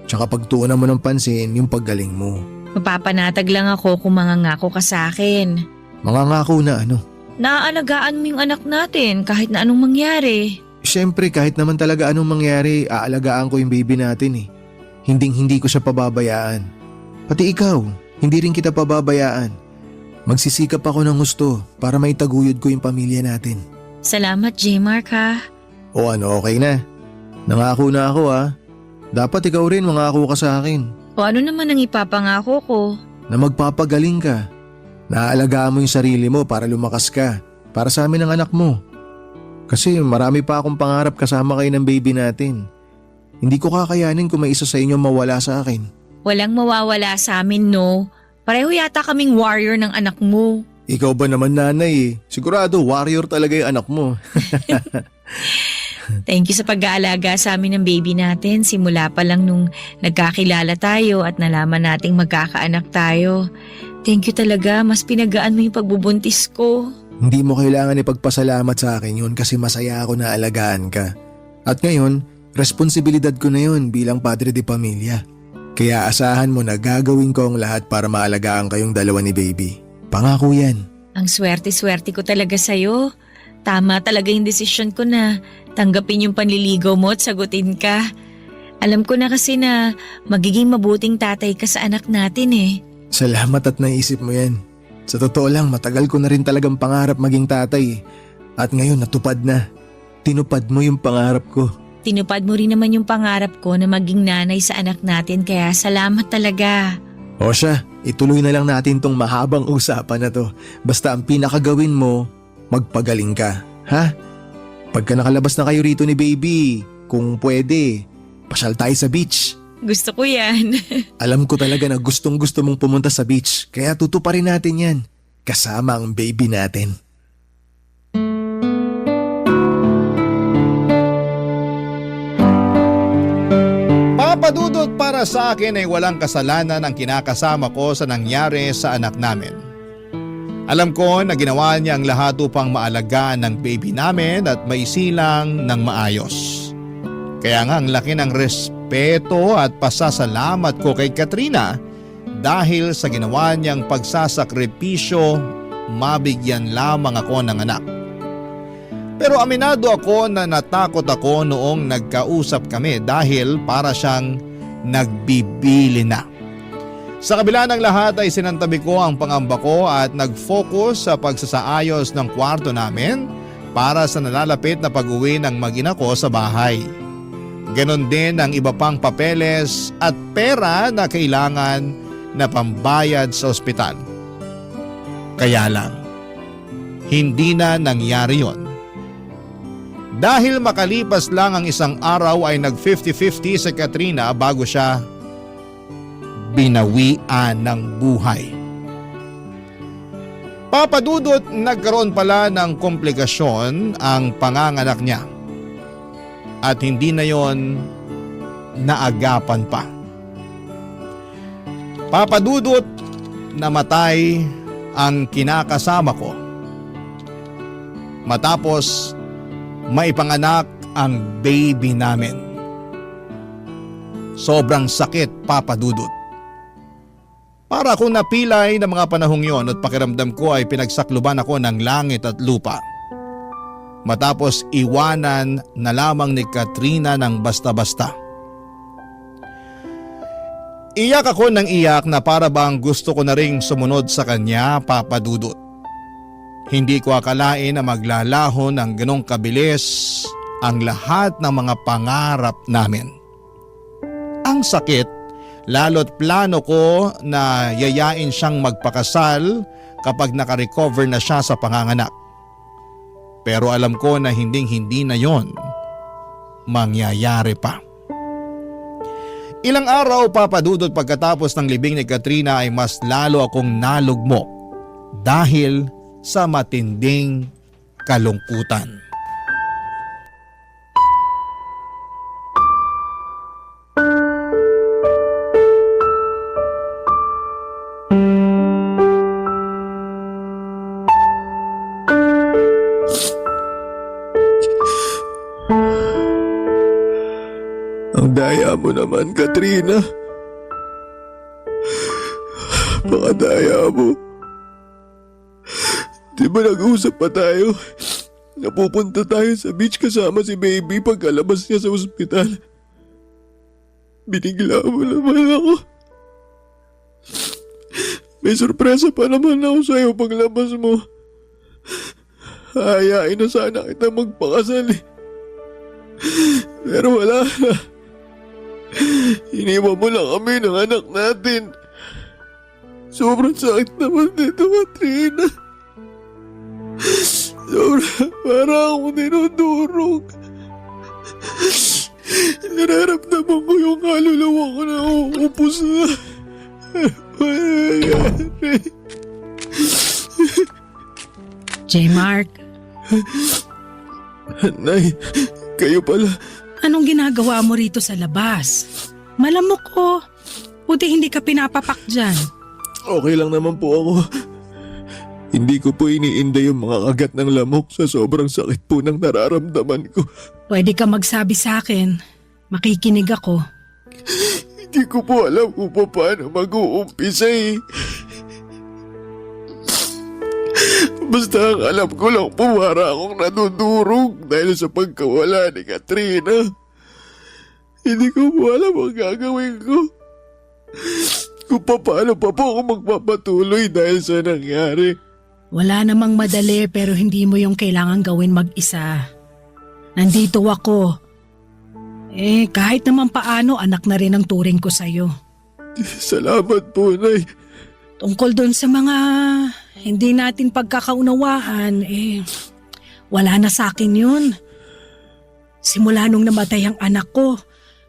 Tsaka pagtuunan mo ng pansin yung paggaling mo. Mapapanatag lang ako kung mangangako ka sa akin. Mangangako na ano? Naaalagaan mo yung anak natin kahit na anong mangyari. Siyempre kahit naman talaga anong mangyari, aalagaan ko yung baby natin eh. Hindi ko siya pababayaan. Pati ikaw, hindi rin kita pababayaan. Magsisikap ako ng gusto para maitaguyod ko yung pamilya natin. Salamat, J-Mark ha. O ano, okay na. Nangako na ako ha. Dapat ikaw rin mangako ka sa akin. O ano naman ang ipapangako ko? Na magpapagaling ka. Naaalagaan mo yung sarili mo para lumakas ka. Para sa amin ang anak mo. Kasi marami pa akong pangarap kasama kayo ng baby natin. Hindi ko kakayanin kung may isa sa inyo mawala sa akin. Walang mawawala sa amin, no? Pareho yata kaming warrior ng anak mo. Ikaw ba naman nanay eh? Sigurado warrior talaga yung anak mo. Thank you sa pag-aalaga sa amin ng baby natin. Simula pa lang nung nagkakilala tayo at nalaman nating magkakaanak tayo. Thank you talaga. Mas pinagaan mo yung pagbubuntis ko. Hindi mo kailangan ipagpasalamat sa akin yun kasi masaya ako na alagaan ka. At ngayon, responsibilidad ko na yun bilang padre de pamilya. Kaya asahan mo na gagawin ko ang lahat para maalagaan kayong dalawa ni baby. Pangako yan. Ang swerte-swerte ko talaga sa'yo. Tama talaga yung desisyon ko na tanggapin yung panliligaw mo at sagutin ka. Alam ko na kasi na magiging mabuting tatay ka sa anak natin eh. Salamat at naisip mo yan. Sa totoo lang, matagal ko na rin talagang pangarap maging tatay. At ngayon natupad na. Tinupad mo yung pangarap ko. Tinupad mo rin naman yung pangarap ko na maging nanay sa anak natin kaya salamat talaga. O siya, ituloy na lang natin tong mahabang usapan na to. Basta ang pinakagawin mo, magpagaling ka. Ha? Pagka nakalabas na kayo rito ni baby, kung pwede, pasyal tayo sa beach. Gusto ko yan. Alam ko talaga na gustong gusto mong pumunta sa beach, kaya tutuparin natin yan. Kasama ang baby natin. Papadudot, para sa akin ay walang kasalanan ang kinakasama ko sa nangyari sa anak namin. Alam ko na ginawa niya ang lahat upang maalagaan ng baby namin at maisilang ng maayos. Kaya nga ang laki ng respeto at pasasalamat ko kay Katrina dahil sa ginawa niyang pagsasakripisyo, mabigyan lamang ako ng anak. Pero aminado ako na natakot ako noong nagkausap kami dahil para siyang nagbibili na. Sa kabila ng lahat ay sinantabi ko ang pangamba ko at nag-focus sa pagsasaayos ng kwarto namin para sa nalalapit na pag-uwi ng mag-ina ko sa bahay. Ganon din ang iba pang papeles at pera na kailangan na pambayad sa ospital. Kaya lang, hindi na nangyari yon. Dahil makalipas lang ang isang araw ay nag-50-50 si Katrina bago siya binawian ng buhay. Papadudot, nagkaroon pala ng komplikasyon ang panganganak niya. At hindi na yon naagapan pa. Papadudot, namatay ang kinakasama ko. Matapos maipanganak ang baby namin. Sobrang sakit, papadudot. Para akong napilay ng mga panahong yon at pakiramdam ko ay pinagsakluban ako ng langit at lupa. Matapos iwanan na lamang ni Katrina ng basta-basta. Iyak ako ng iyak na para bang gusto ko na ring sumunod sa kanya, papadudot. Hindi ko akalain na maglalaho ng ganong kabilis ang lahat ng mga pangarap namin. Ang sakit, lalo't plano ko na yayain siyang magpakasal kapag nakarecover na siya sa panganganak. Pero alam ko na hindi na yon mangyayari pa. Ilang araw, papadudot, pagkatapos ng libing ni Katrina ay mas lalo akong nalugmok dahil sa matinding kalungkutan. Ang daya mo naman, Katrina. Pakadaya mo. Di ba nag-usap pa tayo? Napupunta tayo sa beach kasama si baby pagkalabas niya sa ospital. Binigla mo naman ako. May sorpresa pa naman ako sa'yo paglabas mo. Hayain na sana kita magpakasal eh. Pero wala na. Iniwan mo lang kami ng anak natin. Sobrang sakit naman dito, Katrina. Sobrang parang akong dinudurog. Nararamdaman ko yung kaluluwa ko na uupos na. Mayayari. J-Mark, Nay, kayo pala. anong ginagawa mo rito sa labas? Malamok ko. Buti hindi ka pinapapak dyan. Okay lang naman po ako. Hindi ko po iniinda yung mga kagat ng lamok sa sobrang sakit po ng nararamdaman ko. Pwede ka magsabi sa akin. Makikinig ako. Hindi ko po alam kung paano mag-uumpisa eh. Basta ang alam ko lang po para akong nadudurog dahil sa pagkawala ni Katrina. Hindi ko po alam ang gagawin ko. Kung paano pa po ako magpapatuloy dahil sa nangyari. Wala namang madali pero hindi mo yung kailangan gawin mag-isa. Nandito ako. Kahit naman paano, anak na rin ang turing ko sa'yo. Salamat po, Nay. Tungkol doon sa mga hindi natin pagkakaunawaan, wala na sa akin yun. Simula nung namatay ang anak ko,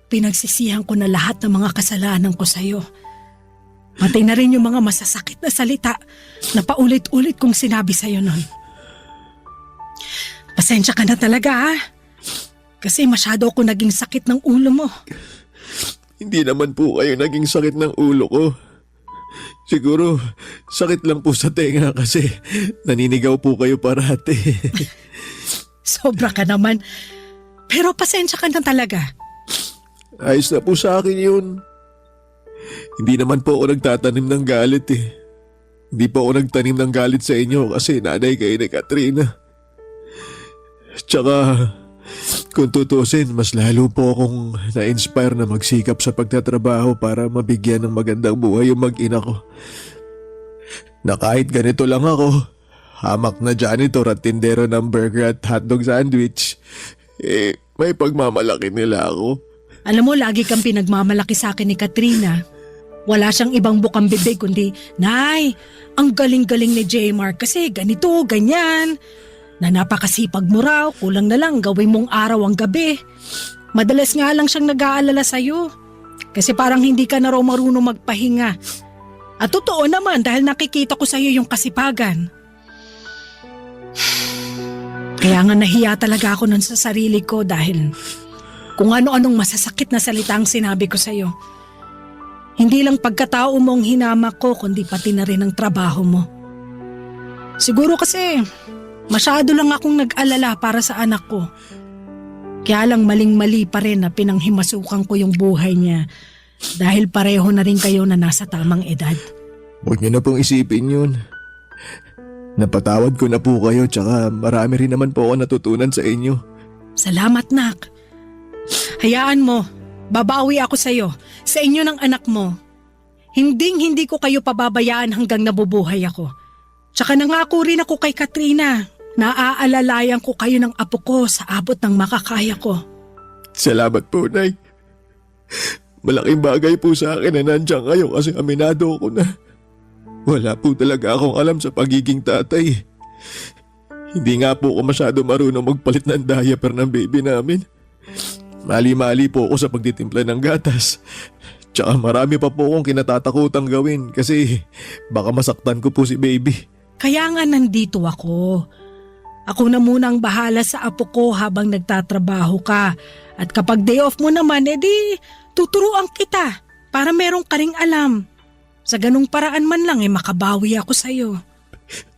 pinagsisihan ko na lahat ng mga kasalanan ko sa'yo. Pati na rin yung mga masasakit na salita na paulit-ulit kong sinabi sa'yo nun. Pasensya ka na talaga ha. Kasi masyado ako naging sakit ng ulo mo. Hindi naman po kayo naging sakit ng ulo ko. Siguro, sakit lang po sa tenga kasi naninigaw po kayo parati. Sobra ka naman. Pero pasensya ka na talaga. Ayos na po sa akin yun. Hindi naman po ako nagtatanim ng galit eh. Hindi po ako nagtanim ng galit sa inyo kasi nanay kayo ni Katrina. Tsaka, kung tutusin, mas lalo po akong na-inspire na magsikap sa pagtatrabaho para mabigyan ng magandang buhay yung mag-ina ko. Na kahit ganito lang ako, hamak na janitor at tindero ng burger at hotdog sandwich, may pagmamalaki nila ako. Alam mo, lagi kang pinagmamalaki sa akin ni Katrina. Wala siyang ibang bukang bibig kundi, Nay, ang galing-galing ni J-Mark kasi ganito, ganyan. Na napakasipag mo raw, kulang na lang gawin mong araw ang gabi. Madalas nga lang siyang nag-aalala sa'yo. Kasi parang hindi ka na raw marunong magpahinga. At totoo naman dahil nakikita ko sa'yo yung kasipagan. Kaya nga nahiya talaga ako nun sa sarili ko dahil kung ano-anong masasakit na salita ang sinabi ko sa'yo. Hindi lang pagkatao mo ang hinamak ko kundi pati na rin ang trabaho mo. Siguro kasi masyado lang akong nag-alala para sa anak ko. Kaya lang maling-mali pa rin na pinanghimasukan ko yung buhay niya dahil pareho na rin kayo na nasa tamang edad. Huwag niyo na pong isipin yun. Napatawad ko na po kayo tsaka marami rin naman po ako natutunan sa inyo. Salamat, Nak. Hayaan mo, babawi ako sa'yo, sa inyo ng anak mo. Hindi ko kayo pababayaan hanggang nabubuhay ako. Tsaka nangako rin ako kay Katrina. Naaalalayan ko kayo ng apo ko sa abot ng makakaya ko. Salamat po, Nay. Malaking bagay po sa akin na nandiyan kayo kasi aminado ko na. Wala po talaga akong alam sa pagiging tatay. Hindi nga po ako masyado marunong magpalit ng diaper ng baby namin. Mali-mali po ako sa pagtitimpla ng gatas. Tsaka marami pa po akong kinatatakutang gawin kasi baka masaktan ko po si baby. Kaya nga nandito ako. Ako na muna ang bahala sa apo ko habang nagtatrabaho ka. At kapag day off mo naman, edi tuturuan kita para merong ka ring alam. Sa ganung paraan man lang makabawi ako sa'yo.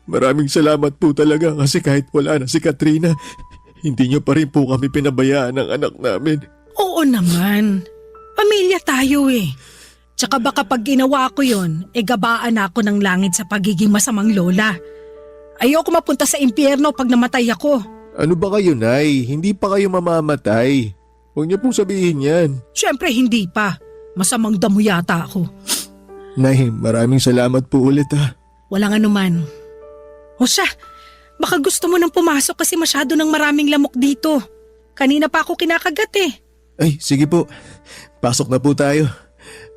Maraming salamat po talaga kasi kahit wala na si Katrina, hindi niyo pa rin po kami pinabayaan ng anak namin. Oo naman. Pamilya tayo eh. Tsaka baka pag ginawa ko yun, gabaan ako ng langit sa pagiging masamang lola. Ayoko mapunta sa impyerno pag namatay ako. Ano ba kayo, Nay? Hindi pa kayo mamamatay. Huwag niyo pong sabihin yan. Siyempre hindi pa. Masamang damo yata ako. Nay, maraming salamat po ulit ha. Walang anuman. O siya, baka gusto mo nang pumasok kasi masyado ng maraming lamok dito. Kanina pa ako kinakagat eh. Ay, sige po. Pasok na po tayo.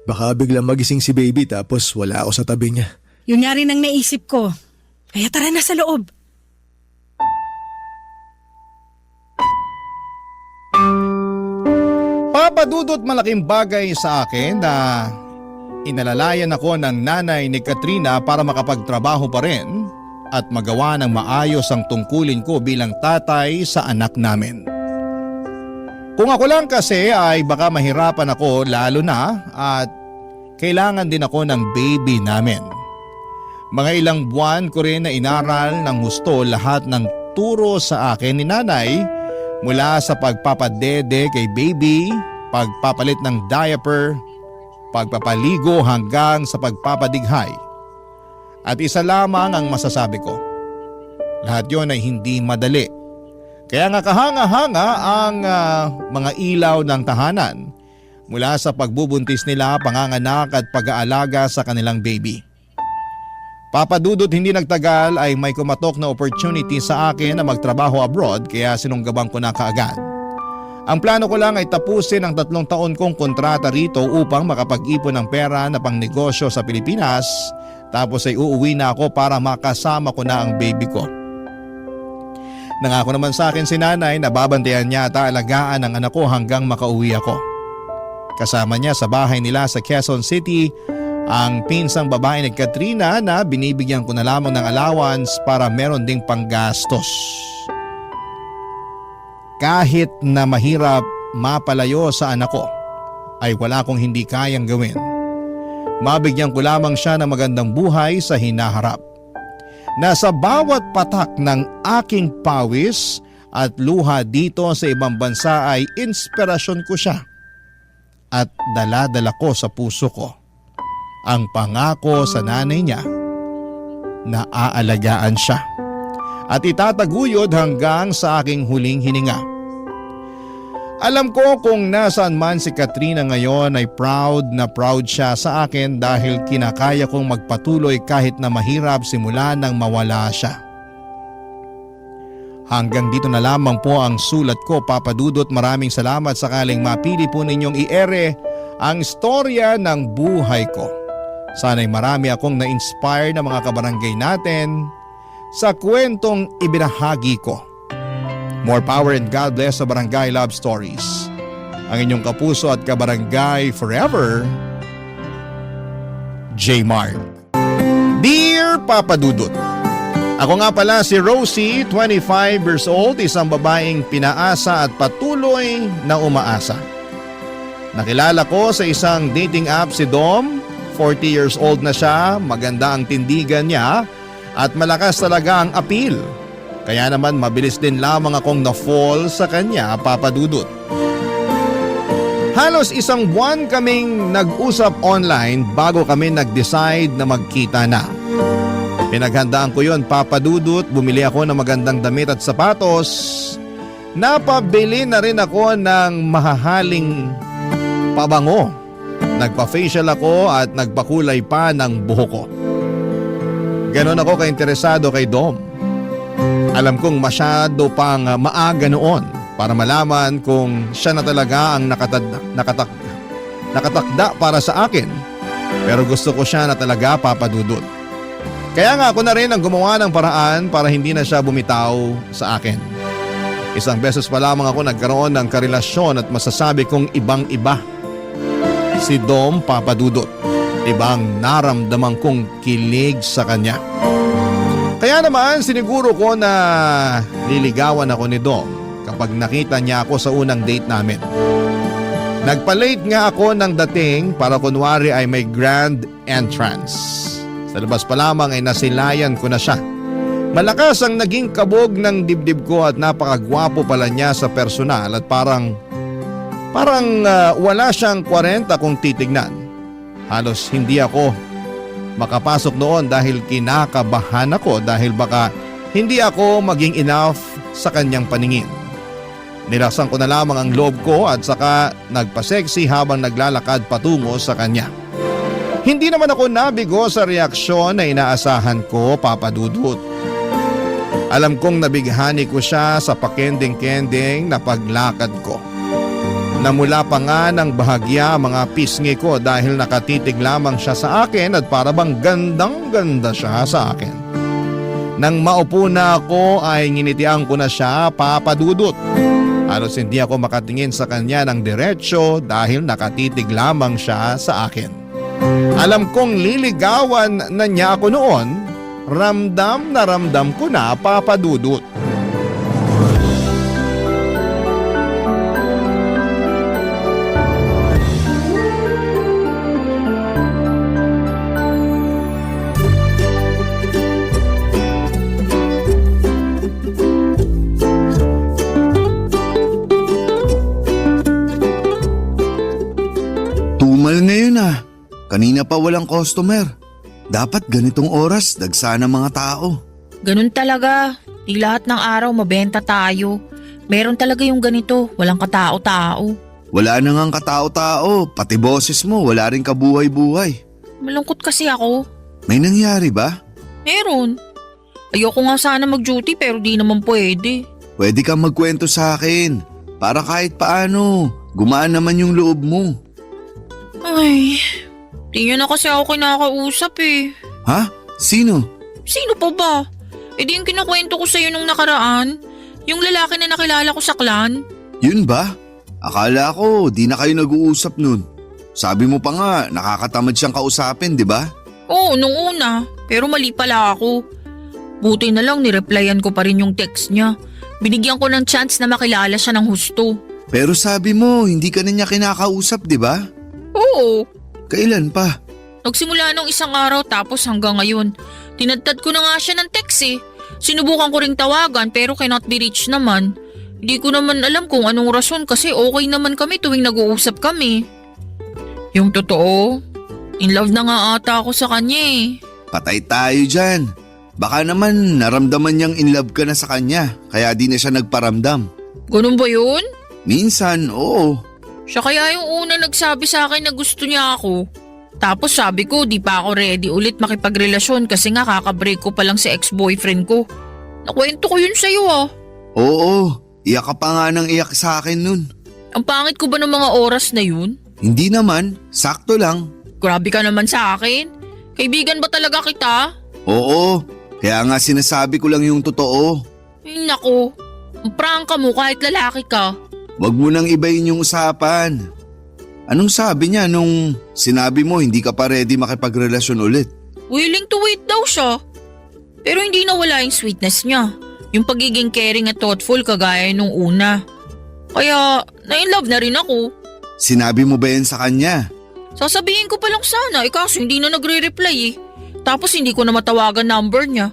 Baka biglang magising si baby tapos wala ako sa tabi niya. Yun nga rin ang naisip ko. Kaya tara na sa loob. Papadudot malaking bagay sa akin na inalalayan ako ng nanay ni Katrina para makapagtrabaho pa rin at magawa ng maayos ang tungkulin ko bilang tatay sa anak namin. Kung ako lang kasi ay baka mahirapan ako lalo na at kailangan din ako ng baby namin. Mga ilang buwan ko rin na inaral ng husto lahat ng turo sa akin ni nanay mula sa pagpapadede kay baby, pagpapalit ng diaper, pagpapaligo hanggang sa pagpapadighay. At isa lamang ang masasabi ko. Lahat yon ay hindi madali. Kaya nga kahanga-hanga ang mga ilaw ng tahanan mula sa pagbubuntis nila, panganganak at pag-aalaga sa kanilang baby. Papa Dudut, hindi nagtagal ay may kumatok na opportunity sa akin na magtrabaho abroad kaya sinunggaban ko na kaagad. Ang plano ko lang ay tapusin ang 3 taon kong kontrata rito upang makapag-ipon ng pera na pangnegosyo sa Pilipinas, tapos ay uuwi na ako para makasama ko na ang baby ko. Nangako naman sa akin si nanay na babantayan niya at alagaan ang anak ko hanggang makauwi ako. Kasama niya sa bahay nila sa Quezon City ang pinsang babae ni Katrina na binibigyan ko na lamang ng allowance para meron ding panggastos. Kahit na mahirap mapalayo sa anak ko, ay wala kong hindi kayang gawin. Mabigyan ko lamang siya ng magandang buhay sa hinaharap. Nasa bawat patak ng aking pawis at luha dito sa ibang bansa ay inspirasyon ko siya. At dala-dala ko sa puso ko ang pangako sa nanay niya na aalagaan siya at itataguyod hanggang sa aking huling hininga. Alam ko kung nasaan man si Katrina ngayon ay proud na proud siya sa akin dahil kinakaya kong magpatuloy kahit na mahirap simula nang mawala siya. Hanggang dito na lamang po ang sulat ko, Papa Dudut. Maraming salamat sakaling mapili po ninyong i-ere ang storya ng buhay ko. Sana'y marami akong na-inspire na mga kabarangay natin sa kwentong ibinahagi ko. More power and God bless sa Barangay Love Stories. Ang inyong kapuso at kabarangay forever, J. Mart. Dear Papa Dudut, ako nga pala si Rosie, 25 years old, isang babaeng pinaasa at patuloy na umaasa. Nakilala ko sa isang dating app si Dom, 40 years old na siya, maganda ang tindigan niya at malakas talaga ang appeal. Kaya naman mabilis din lamang akong na-fall sa kanya, Papa Dudut. Halos 1 buwan kaming nag-usap online bago kami nag-decide na magkita na. Pinaghandaan ko yon, Papa Dudut, bumili ako ng magandang damit at sapatos. Napabili na rin ako ng mahahaling pabango. Nagpa-facial ako at nagpakulay pa ng buhok ko. Ganon ako kainteresado kay Dom. Alam kong masyado pang maaga noon para malaman kung siya na talaga ang nakatakda para sa akin. Pero gusto ko siya na talaga, Papa Dudut. Kaya nga ako na rin ang gumawa ng paraan para hindi na siya bumitaw sa akin. 1 beses pa lamang ako nagkaroon ng karelasyon at masasabi kong ibang-iba. Si Dom, Papa Dudut. Ibang naramdaman kong kilig sa kanya. Kaya naman siniguro ko na liligawan ako ni Dom kapag nakita niya ako sa unang date namin. Nagpa-late nga ako ng dating para kunwari ay may grand entrance. Sa labas pa lamang ay nasilayan ko na siya. Malakas ang naging kabog ng dibdib ko at napakagwapo pala niya sa personal at parang wala siyang 40 kung titignan. Halos hindi ako makapasok noon dahil kinakabahan ako dahil baka hindi ako maging enough sa kanyang paningin. Nilaksan ko na lamang ang loob ko at saka nagpa-sexy habang naglalakad patungo sa kanya. Hindi naman ako nabigo sa reaksyon na inaasahan ko, Papa Dudut. Alam kong nabighani ko siya sa pakending-kending na paglakad ko. Namula pa nga ng bahagya mga pisngi ko dahil nakatitig lamang siya sa akin at parabang gandang-ganda siya sa akin. Nang maupo na ako ay nginitian ko na siya, Papa Dudut. Halos hindi ako makatingin sa kanya ng diretsyo dahil nakatitig lamang siya sa akin. Alam kong liligawan na niya ako noon, ramdam na ramdam ko na, Papa Dudut. Tumal na yun ah. Kanina pa walang customer. Dapat ganitong oras, dagsana mga tao. Ganun talaga. Di lahat ng araw mabenta tayo. Meron talaga yung ganito, walang katao-tao. Wala na ngang katao-tao, pati boses mo wala rin kabuhay-buhay. Malungkot kasi ako. May nangyari ba? Meron. Ayoko nga sana mag-duty pero di naman pwede. Pwede kang magkwento sa akin para kahit paano gumaan naman yung loob mo. Ay, di niya na kasi ako kinakausap eh. Ha? Sino? Sino pa ba? E di yung kinukwento ko sa'yo nung nakaraan. Yung lalaki na nakilala ko sa clan. Yun ba? Akala ko di na kayo nag-uusap nun. Sabi mo pa nga nakakatamad siyang kausapin, di ba? Oo, nung una. Pero mali pala ako. Buti na lang nireplyan ko pa rin yung text niya. Binigyan ko ng chance na makilala siya ng husto. Pero sabi mo hindi ka na niya kinakausap, di ba? Oo. Kailan pa? Nagsimula nung isang araw tapos hanggang ngayon. Tinadtad ko na nga siya ng text eh. Sinubukan ko ring tawagan pero cannot be reached naman. Hindi ko naman alam kung anong rason kasi okay naman kami tuwing nag-uusap kami. Yung totoo, in love na nga ata ako sa kanya eh. Patay tayo dyan. Baka naman naramdaman niyang in love ka na sa kanya kaya di na siya nagparamdam. Ganun ba yun? Minsan, oo. Siya kaya yung una nagsabi sa akin na gusto niya ako. Tapos sabi ko di pa ako ready ulit makipagrelasyon kasi nga kakabreak ko pa lang si ex-boyfriend ko. Nakwento ko yun sa'yo ah. Oo, iyak ka pa nga ng iyak sa akin nun. Ang pangit ko ba ng mga oras na yun? Hindi naman, sakto lang. Grabe ka naman sa akin. Kaibigan ba talaga kita? Oo, kaya nga sinasabi ko lang yung totoo. Ay, nako, ang prangka mo kahit lalaki ka. Wag mo nang ibayin yung usapan. Anong sabi niya nung sinabi mo hindi ka pa ready makipagrelasyon ulit? Willing to wait daw siya. Pero hindi nawala yung sweetness niya. Yung pagiging caring at thoughtful kagaya nung una. Kaya na-inlove na rin ako. Sinabi mo ba yan sa kanya? Sasabihin ko pa lang sana kaso hindi na nagre-reply eh. Tapos hindi ko na matawagan number niya.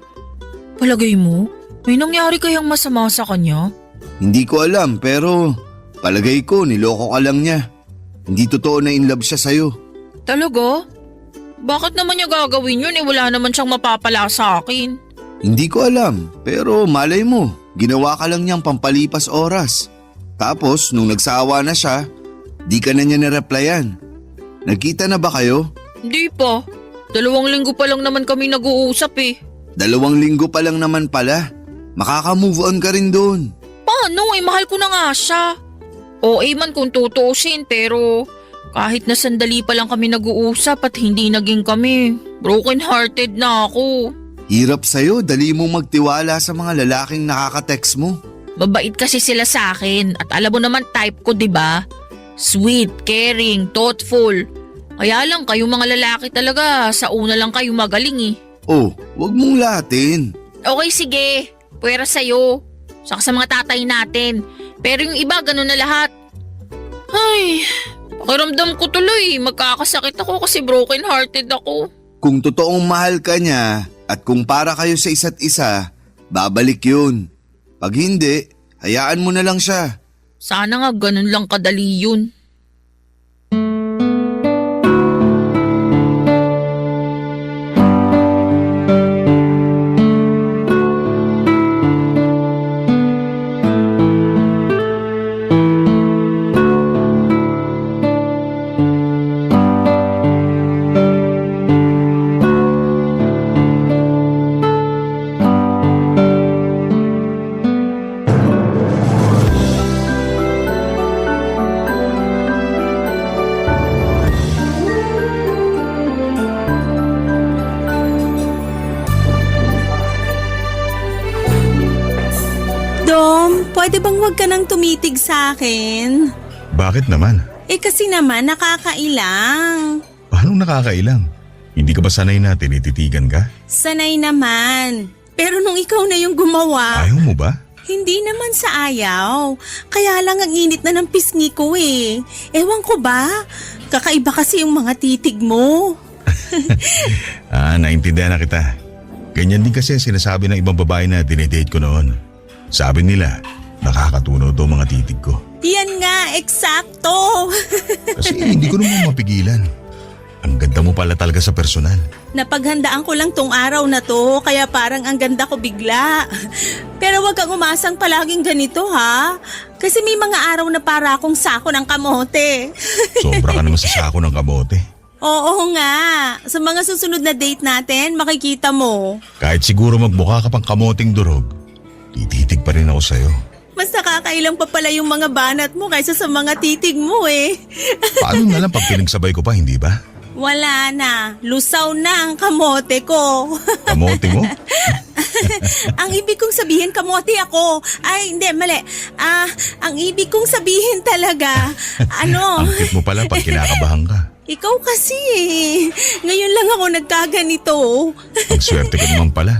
Palagay mo, may nangyari kayang masama sa kanya? Hindi ko alam pero palagay ko niloko ka lang niya. Hindi totoo na in love siya sa'yo. Talaga? Bakit naman niya gagawin yun eh wala naman siyang mapapala sa akin? Hindi ko alam pero malay mo, ginawa ka lang niyang pampalipas oras. Tapos nung nagsawa na siya, di ka na niya nireplyan. Nagkita na ba kayo? Hindi pa. 2 linggo pa lang naman kami nag-uusap eh. 2 linggo pa lang naman pala. Makaka-move on ka rin doon. Paano eh mahal ko na nga siya. OA man kung tutuusin pero kahit na sandali pa lang kami nag-uusap at hindi naging kami, broken hearted na ako. Hirap sa'yo, dali mong magtiwala sa mga lalaking nakaka-text mo. Mabait kasi sila sa akin at alam mo naman type ko 'di ba? Sweet, caring, thoughtful. Kaya lang kayong mga lalaki talaga sa una lang kayo magaling eh. Oh, wag mong latin. Okay sige, pwera sa'yo. Saka sa mga tatay natin. Pero yung iba ganun na lahat. Ay, pakiramdam ko tuloy. Magkakasakit ako kasi broken hearted ako. Kung totoong mahal ka niya at kung para kayo sa isa't isa, babalik yun. Pag hindi, hayaan mo na lang siya. Sana nga ganun lang kadali yun. Dom, pwede bang wag ka nang tumitig sa akin? Bakit naman? Eh kasi naman nakakailang. Paano nakakailang? Hindi ka ba sanay na tinititigan ka? Sanay naman. Pero nung ikaw na yung gumawa, Ayaw mo ba? hindi naman sa ayaw. Kaya lang ang init na ng pisngi ko eh. Ewan ko ba? Kakaiba kasi yung mga titig mo. Naintindihan na kita. Ganyan din kasi ang sinasabi ng ibang babae na dinedate ko noon. Sabi nila, nakakatunaw daw mga titig ko. Yan nga, eksakto. Kasi hindi ko naman mapigilan. Ang ganda mo pala talaga sa personal. Napaghandaan ko lang tong araw na to, kaya parang ang ganda ko bigla. Pero wag kang umasang palaging ganito ha. Kasi may mga araw na para akong sako ng kamote. Sobra ka naman sa sako ng kamote. Oo nga. Sa mga susunod na date natin, makikita mo. Kahit siguro magbuka ka pang kamoting durog, tititig pa rin ako sa'yo. Mas nakakailang pa pala yung mga banat mo kaysa sa mga titig mo eh. Paano na lang pag pinagsabay ko pa, hindi ba? Wala na. Lusaw na ang kamote ko. Kamote mo? Ang ibig kong sabihin, kamote ako. Ay, hindi, mali. Ang ibig kong sabihin talaga, Ang cute mo pala pag kinakabahan ka. ikaw kasi eh. Ngayon lang ako nagkaganito. Ang swerte ko naman pala.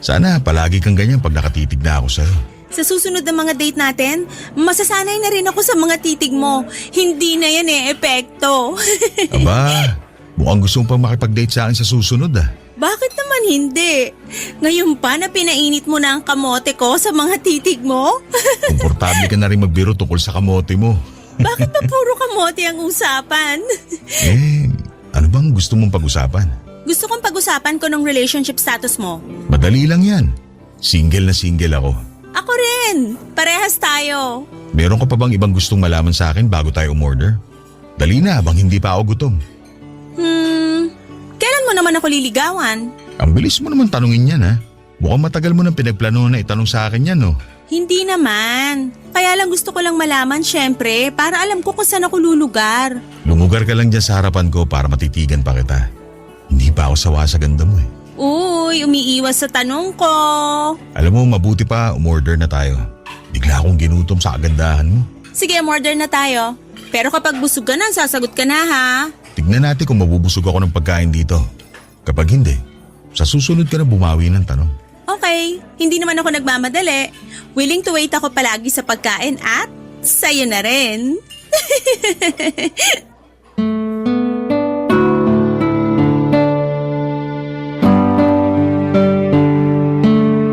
Sana palagi kang ganyan pag nakatitig na ako sa'yo. Sa susunod na mga date natin, masasanay na rin ako sa mga titig mo. Hindi na yan epekto. Aba, mukhang gusto mo pang makipag-date sa akin sa susunod ah. Bakit naman hindi? Ngayon pa na pinainit mo na ang kamote ko sa mga titig mo? Komportable ka na rin magbiro tungkol sa kamote mo. Bakit ba puro kamote ang usapan? Ano bang gusto mong pag-usapan? Gusto kong pag-usapan ko ng relationship status mo. Madali lang yan. Single na single ako. Ako rin. Parehas tayo. Meron ka pa bang ibang gustong malaman sa akin bago tayo umorder? Dali na habang hindi pa ako gutom. Kailan mo naman ako liligawan? Ang bilis mo naman tanungin yan ha. Mukhang matagal mo nang pinagplano na itanong sa akin yan no. Hindi naman. Kaya lang gusto ko lang malaman syempre para alam ko kung saan ako lulugar. Lumugar ka lang dyan sa harapan ko para matitigan pa kita. Hindi pa ako sawa sa ganda mo eh. Uy, umiiwas sa tanong ko. Alam mo, mabuti pa umorder na tayo. Bigla akong ginutom sa kagandahan mo. Sige, order na tayo. Pero kapag busog ka na, sasagot ka na ha. Tignan natin kung mabubusog ako ng pagkain dito. Kapag hindi, sa susunod ka na bumawi ng tanong. Okay, hindi naman ako nagmamadali. Willing to wait ako palagi sa pagkain at sa'yo na rin.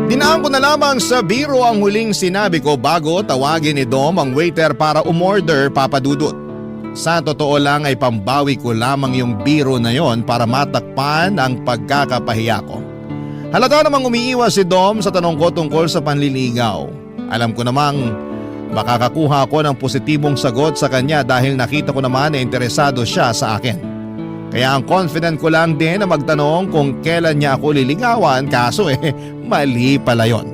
Dinaan ko na lamang sa biro ang huling sinabi ko bago tawagin ni Dom ang waiter para umorder, Papa Dudut. Sa totoo lang ay pambawi ko lamang yung biro na yon para matakpan ang pagkakapahiya ko. Halata namang umiiwas si Dom sa tanong ko tungkol sa panliligaw. Alam ko namang makakakuha ko ng positibong sagot sa kanya dahil nakita ko naman na interesado siya sa akin. Kaya ang confident ko lang din na magtanong kung kailan niya ako liligawan, kaso mali pala yon.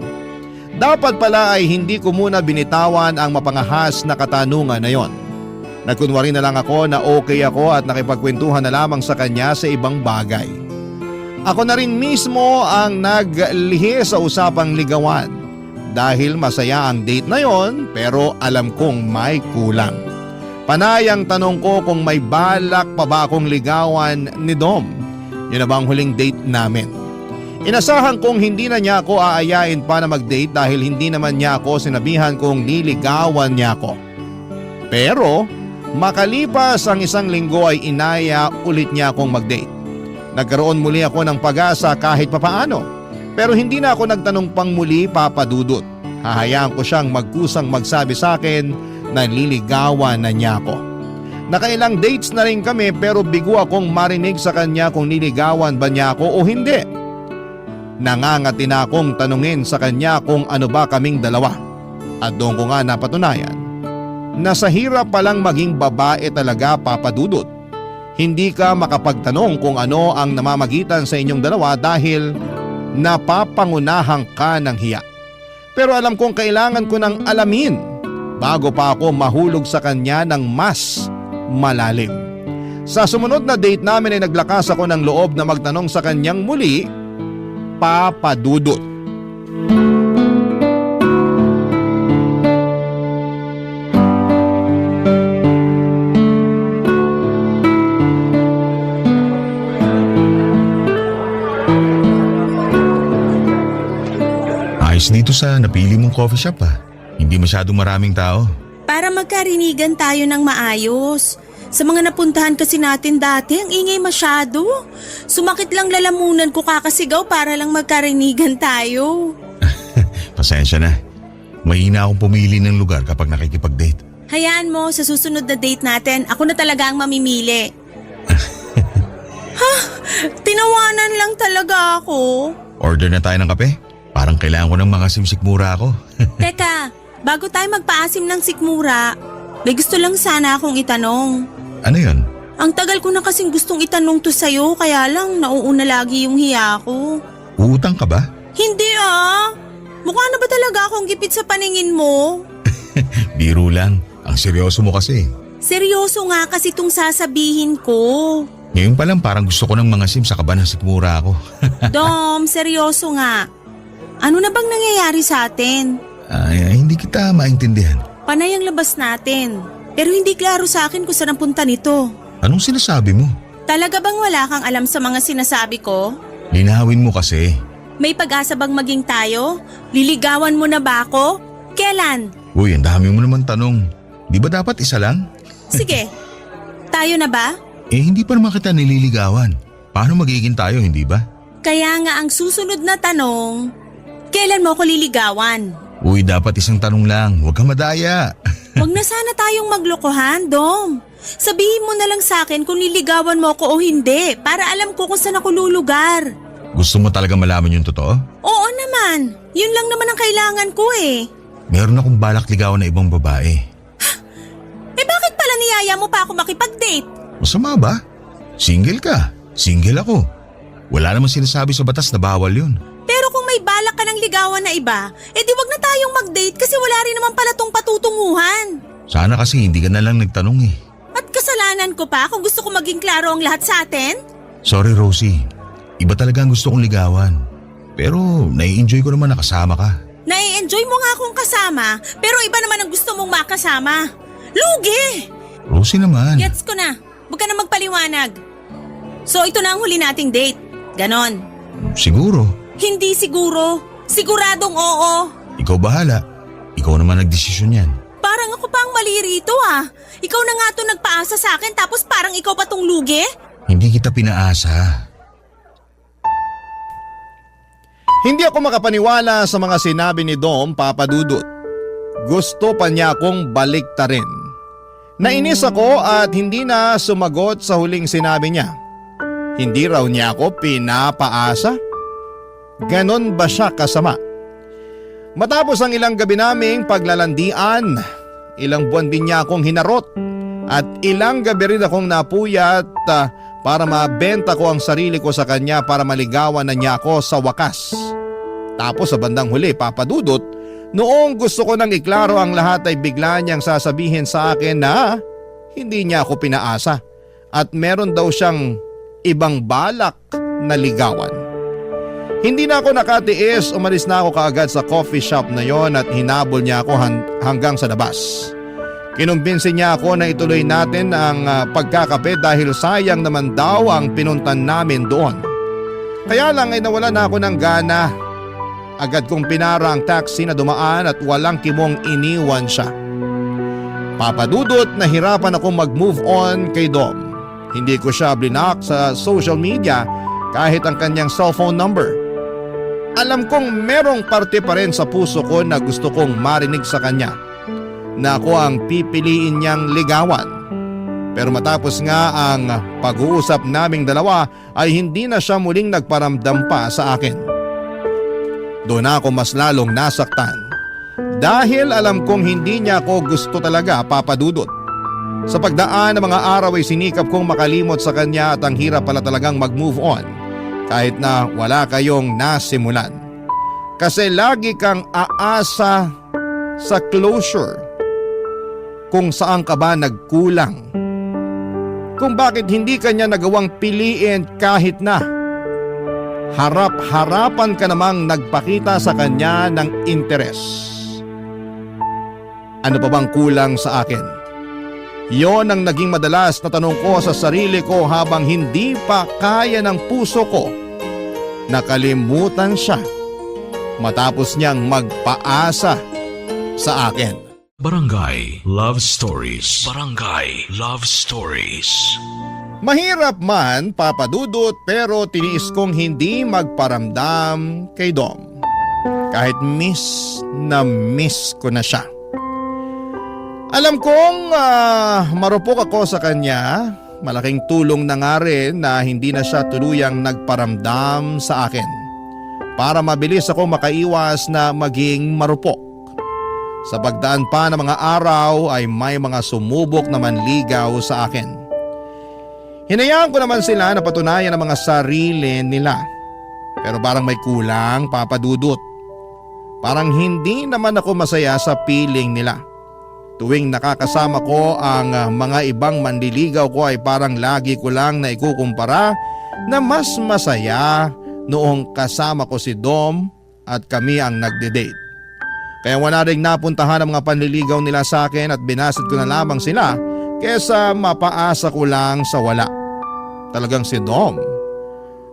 Dapat pala ay hindi ko muna binitawan ang mapangahas na katanungan na yon. Nagkunwari na lang ako na okay ako at nakipagkwentuhan na lamang sa kanya sa ibang bagay. Ako na rin mismo ang naglihi sa usapang ligawan dahil masaya ang date na yon pero alam kong may kulang. Panay ang tanong ko kung may balak pa ba akong ligawan ni Dom. Yun na bang huling date namin? Inasahan kong hindi na niya ako aayain pa na mag-date dahil hindi naman niya ako sinabihan kung niligawan niya ako. Pero makalipas ang 1 linggo ay inaya ulit niya akong mag-date. Nagkaroon muli ako ng pag-asa kahit papaano. Pero hindi na ako nagtanong pang muli, Papa Dudut. Hahayaan ko siyang magkusang magsabi sa akin na nililigawan na niya ako. Nakailang dates na rin kami pero bigo akong marinig sa kanya kung niligawan ba niya ako o hindi. Nangangati na akong tanungin sa kanya kung ano ba kaming dalawa. At doon ko nga napatunayan na sa hirap palang maging babae talaga, Papa Dudut. Hindi ka makapagtanong kung ano ang namamagitan sa inyong dalawa dahil napapangunahan ka ng hiya. Pero alam kong kailangan ko ng alamin bago pa ako mahulog sa kanya ng mas malalim. Sa sumunod na date namin ay naglakas ako ng loob na magtanong sa kanyang muli, Papa Dudut. Dito sa napili mong coffee shop Hindi masyadong maraming tao. Para magkarinigan tayo ng maayos. Sa mga napuntahan kasi natin dati, ang ingay masyado. Sumakit lang lalamunan ko kakasigaw para lang magkarinigan tayo. Pasensya na. Mahina akong pumili ng lugar kapag nakikipag-date. Hayaan mo, sa susunod na date natin, ako na talaga ang mamimili. Tinawanan lang talaga ako. Order na tayo ng kape? Parang kailangan ko ng mga simsikmura ako. Teka, bago tayo magpaasim ng sikmura, may gusto lang sana akong itanong. Ano yun? Ang tagal ko na kasing gustong itanong to sa'yo, kaya lang nauuna lagi yung hiya ko. Uutang ka ba? Hindi ah! Mukha na ba talaga akong gipit sa paningin mo? Biro lang. Ang seryoso mo kasi. Seryoso nga kasi itong sasabihin ko. Ngayon pa lang parang gusto ko ng mga sim sa kaba ng sikmura ako. Dom, seryoso nga. Ano na bang nangyayari sa atin? Ay, hindi kita maintindihan. Panay ang labas natin. Pero hindi klaro sa akin kung saan ang punta nito. Anong sinasabi mo? Talaga bang wala kang alam sa mga sinasabi ko? Linawin mo kasi. May pag-asa bang maging tayo? Liligawan mo na ba ako? Kailan? Uy, ang dami mo naman tanong. Di ba dapat isa lang? Sige. Tayo na ba? Hindi pa naman kita nililigawan. Paano magiging tayo, hindi ba? Kaya nga ang susunod na tanong, kailan mo ako liligawan? Uy, dapat isang tanong lang. Huwag kang madaya. Huwag na sana tayong maglokohan, Dom. Sabihin mo na lang sa akin kung liligawan mo ako o hindi para alam ko kung saan ako lulugar. Gusto mo talaga malaman yung totoo? Oo naman. Yun lang naman ang kailangan ko eh. Meron akong balak ligawan na ibang babae. Bakit pala niyaya mo pa ako makipag-date? Masama ba? Single ka. Single ako. Wala namang sinasabi sa batas na bawal yun. Pero kung may balak ka ng ligawan na iba, di wag na tayong mag-date kasi wala rin naman pala tong patutunguhan. Sana kasi hindi ka na lang nagtanong eh. At kasalanan ko pa kung gusto ko maging klaro ang lahat sa atin? Sorry Rosie. Iba talaga ang gusto kong ligawan. Pero nai-enjoy ko naman na kasama ka. Nai-enjoy mo nga akong kasama, pero iba naman ang gusto mong makasama. Lugi! Rosie naman. Gets ko na. Huwag ka na magpaliwanag. So ito na ang huli nating date. Ganon. Siguro. Hindi siguro. Siguradong oo. Ikaw bahala. Ikaw naman nagdesisyon yan. Parang ako pa ang mali rito ah. Ikaw na nga to nagpaasa sa akin tapos parang ikaw pa tong lugi? Hindi kita pinaasa. Hindi ako makapaniwala sa mga sinabi ni Dom, Papa Dudut. Gusto pa niya akong baliktarin. Nainis ako at hindi na sumagot sa huling sinabi niya. Hindi raw niya ako pinapaasa? Ganon ba siya kasama? Matapos ang ilang gabi naming paglalandian, ilang buwan din niya akong hinarot at ilang gabi rin akong napuyat para mabenta ko ang sarili ko sa kanya para maligawan na niya ako sa wakas. Tapos sa bandang huli, Papa Dudut, noong gusto ko nang iklaro ang lahat ay bigla niyang sasabihin sa akin na hindi niya ako pinaasa at meron daw siyang ibang balak na ligawan. Hindi na ako nakatiis, umalis na ako kaagad sa coffee shop na yon at hinabol niya ako hanggang sa labas. Kinumbinsi niya ako na ituloy natin ang pagkakape dahil sayang naman daw ang pinuntan namin doon. Kaya lang ay nawala na ako ng gana. Agad kong pinara ang taxi na dumaan at walang kimong iniwan siya. Papa Dudut, nahirapan akong mag-move on kay Dom. Hindi ko siya blinak sa social media kahit ang kanyang cellphone number. Alam kong merong parte pa rin sa puso ko na gusto kong marinig sa kanya na ako ang pipiliin niyang ligawan. Pero matapos nga ang pag-uusap naming dalawa ay hindi na siya muling nagparamdam pa sa akin. Doon ako mas lalong nasaktan dahil alam kong hindi niya ako gusto talaga, Papa Dudut. Sa pagdaan ng mga araw ay sinikap kong makalimot sa kanya at ang hirap pala talagang mag-move on kahit na wala kayong nasimulan. Kasi lagi kang aasa sa closure kung saan ka ba nagkulang. Kung bakit hindi kanya nagawang piliin kahit na harap-harapan ka namang nagpakita sa kanya ng interes. Ano pa bang kulang sa akin? Yon ang naging madalas na tanong ko sa sarili ko habang hindi pa kaya ng puso ko. Nakalimutan siya matapos niyang magpaasa sa akin. Barangay Love Stories. Barangay Love Stories. Mahirap man, Papa Dudut, pero tiniis kong hindi magparamdam kay Dom. Kahit miss na miss ko na siya. Alam kong marupok ako sa kanya, malaking tulong na nga rin na hindi na siya tuluyang nagparamdam sa akin para mabilis ako makaiwas na maging marupok. Sa pagdaan pa ng mga araw ay may mga sumubok na manligaw sa akin. Hinayaan ko naman sila na patunayan ang mga sarili nila. Pero parang may kulang, Papa Dudut. Parang hindi naman ako masaya sa piling nila. Tuwing nakakasama ko ang mga ibang manliligaw ko ay parang lagi ko lang na ikukumpara na mas masaya noong kasama ko si Dom at kami ang nagde-date. Kaya wala ring napuntahan ang mga panliligaw nila sa akin at binasid ko na lamang sila kesa mapaasa ko lang sa wala. Talagang si Dom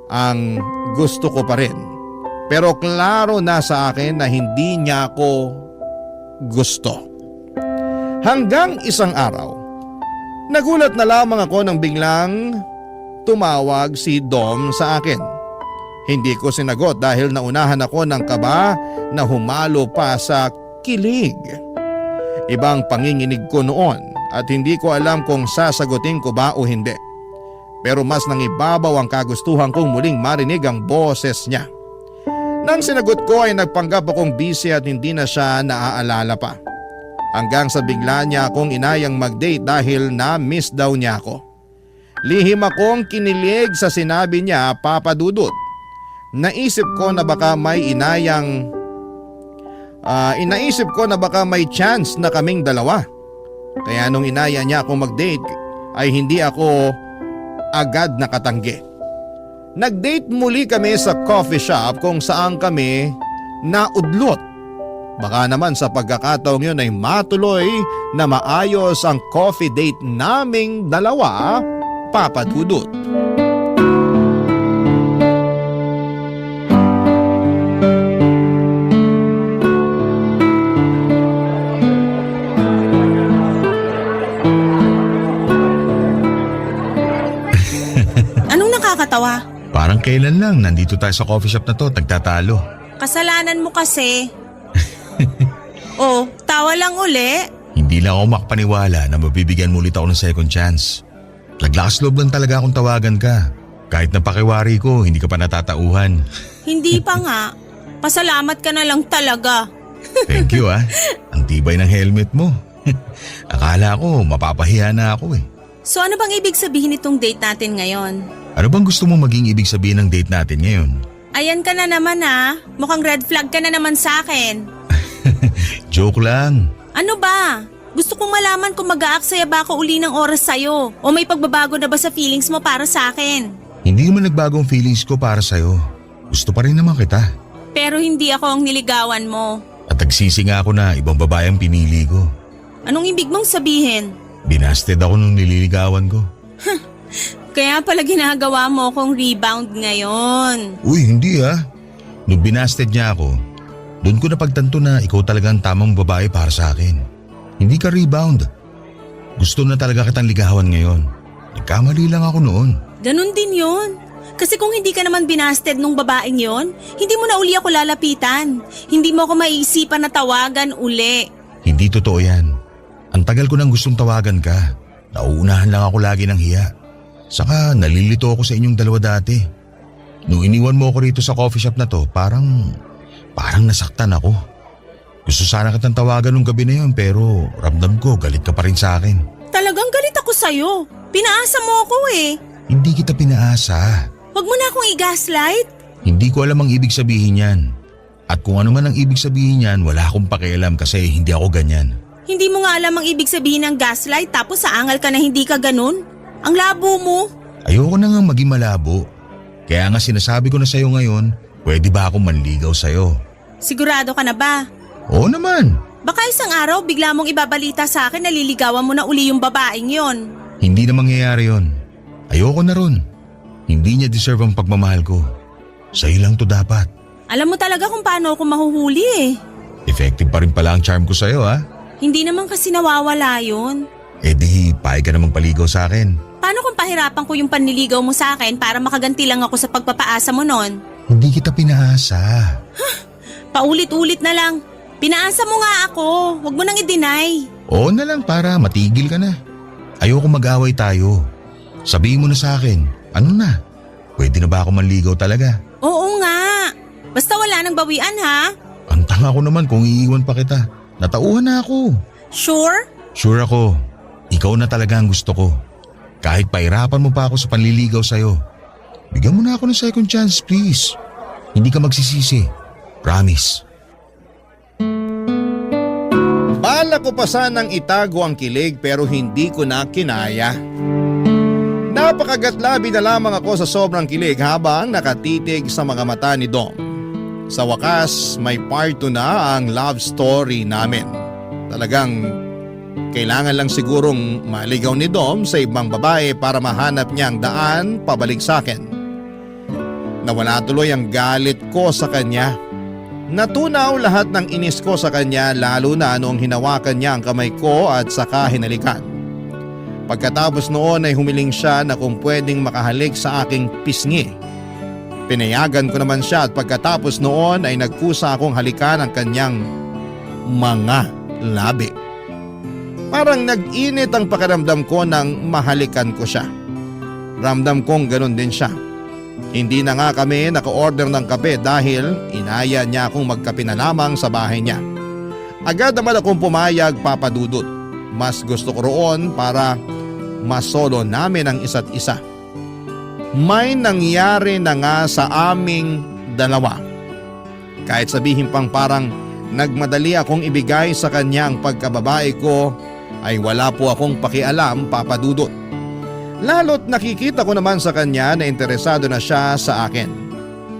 ang gusto ko pa rin. Pero klaro na sa akin na hindi niya ako gusto. Hanggang isang araw, nagulat na lamang ako nang biglang tumawag si Dom sa akin. Hindi ko sinagot dahil naunahan ako ng kaba na humalo pa sa kilig. Ibang panginginig ko noon at hindi ko alam kung sasagutin ko ba o hindi. Pero mas nangibabaw ang kagustuhan kong muling marinig ang boses niya. Nang sinagot ko ay nagpanggap akong busy at hindi na siya naaalala pa. Hanggang sa bigla niya akong inayang mag-date dahil na-miss daw niya ako. Lihim akong kinilig sa sinabi niya, Papa Dudut. Inaisip ko na baka may chance na kaming dalawa. Kaya nung inaya niya akong mag-date ay hindi ako agad nakatanggi. Nag-date muli kami sa coffee shop kung saan kami naudlot. Baka naman sa pagkakataong yun ay matuloy na maayos ang coffee date naming dalawa, Papa Dudut. Nakakatawa. Parang kailan lang nandito tayo sa coffee shop na to, nagtatalo. Kasalanan mo kasi. Oh, tawa lang uli. Hindi lang ako makapaniwala na mabibigyan mo ulit ako ng second chance. Naglakas loob lang talaga akong tawagan ka. Kahit na pakiwari ko, hindi ka pa natatauhan. Hindi pa nga. Pasalamat ka na lang talaga. Thank you ah. Ang tibay ng helmet mo. Akala ko mapapahiya na ako eh. So ano bang ibig sabihin itong date natin ngayon? Ano bang gusto mo maging ibig sabihin ng date natin ngayon? Ayan ka na naman ah. Mukhang red flag ka na naman sa akin. Joke lang. Ano ba? Gusto kong malaman kung mag-aaksaya ba ako uli ng oras sa'yo o may pagbabago na ba sa feelings mo para sa akin? Hindi naman nagbago ang feelings ko para sa'yo. Gusto pa rin naman kita. Pero hindi ako ang niligawan mo. At nagsisi nga ako na ibang babae ang pinili ko. Anong ibig mong sabihin? Binasted ako nung nililigawan ko. Kaya pala ginagawa mo akong rebound ngayon. Uy, hindi ah. Nung binasted niya ako, doon ko napagtanto na ikaw talagang tamang babae para sa akin. Hindi ka rebound. Gusto na talaga kitang ligawan ngayon. Nagkamali lang ako noon. Ganun din yun. Kasi kung hindi ka naman binasted nung babaeng yon, hindi mo na uli ako lalapitan. Hindi mo ako maiisipan na tawagan uli. Hindi totoo yan. Ang tagal ko nang gustong tawagan ka. Nauunahan lang ako lagi ng hiya. Saka nalilito ako sa inyong dalawa dati. Nung iniwan mo ako rito sa coffee shop na to, parang nasaktan ako. Gusto sana kitang tawagan nung gabi na yun pero ramdam ko galit ka pa rin sa akin. Talagang galit ako sa'yo. Pinaasa mo ako eh. Hindi kita pinaasa. Huwag mo na akong i-gaslight. Hindi ko alam ang ibig sabihin yan. At kung ano man ang ibig sabihin yan, wala akong pakialam kasi hindi ako ganyan. Hindi mo nga alam ang ibig sabihin ng gaslight tapos aangal ka na hindi ka ganun? Ang labo mo. Ayoko na nga maging malabo. Kaya nga sinasabi ko na sa'yo ngayon, pwede ba akong manligaw sa'yo? Sigurado ka na ba? Oo naman. Baka isang araw bigla mong ibabalita sa akin na liligawan mo na uli yung babaeng yon. Hindi na mangyayari yon. Ayoko na ron. Hindi niya deserve ang pagmamahal ko. Sa'yo lang to dapat. Alam mo talaga kung paano ako mahuhuli eh. Effective pa rin pala ang charm ko sa'yo ha. Hindi naman kasi nawawala yun. Eh di, pahay ka namang paligaw sa akin. Paano kung pahirapan ko yung panliligaw mo sa akin para makaganti lang ako sa pagpapaasa mo nun? Hindi kita pinaasa. Paulit-ulit na lang. Pinaasa mo nga ako. Huwag mo nang i-deny. Oo na lang para matigil ka na. Ayoko mag-away tayo. Sabihin mo na sa akin, ano na? Pwede na ba ako manligaw talaga? Oo nga. Basta wala nang bawian ha. Ang tanga ko naman kung iiwan pa kita. Natauhan na ako. Sure? Sure ako. Ikaw na talaga ang gusto ko. Kahit pahirapan mo pa ako sa panliligaw sa'yo. Bigyan mo na ako ng second chance, please. Hindi ka magsisisi. Promise. Bala ko pa sanang itago ang kilig pero hindi ko na kinaya. Napakagatlabi na lamang ako sa sobrang kilig habang nakatitig sa mga mata ni Dom. Sa wakas, may part 2 na ang love story namin. Talagang kailangan lang sigurong maligaw ni Dom sa ibang babae para mahanap niya ang daan pabalik sa akin. Nawala tuloy ang galit ko sa kanya. Natunaw lahat ng inis ko sa kanya lalo na noong hinawakan niya ang kamay ko at saka hinalikan. Pagkatapos noon ay humiling siya na kung pwedeng makahalik sa aking pisngi. Pinayagan ko naman siya at pagkatapos noon ay nagkusa akong halikan ang kanyang mga labi. Parang nag-init ang pakiramdam ko nang mahalikan ko siya. Ramdam kong ganun din siya. Hindi na nga kami naka-order ng kape dahil inaya niya akong magkape na lamang sa bahay niya. Agad naman akong pumayag, Papa Dudut. Mas gusto ko roon para masolo namin ang isa't isa. May nangyari na nga sa aming dalawa. Kahit sabihin pang parang nagmadali akong ibigay sa kanya ang pagkababae ko, ay wala po akong pakialam, Papa Dudut. Lalo't nakikita ko naman sa kanya na interesado na siya sa akin.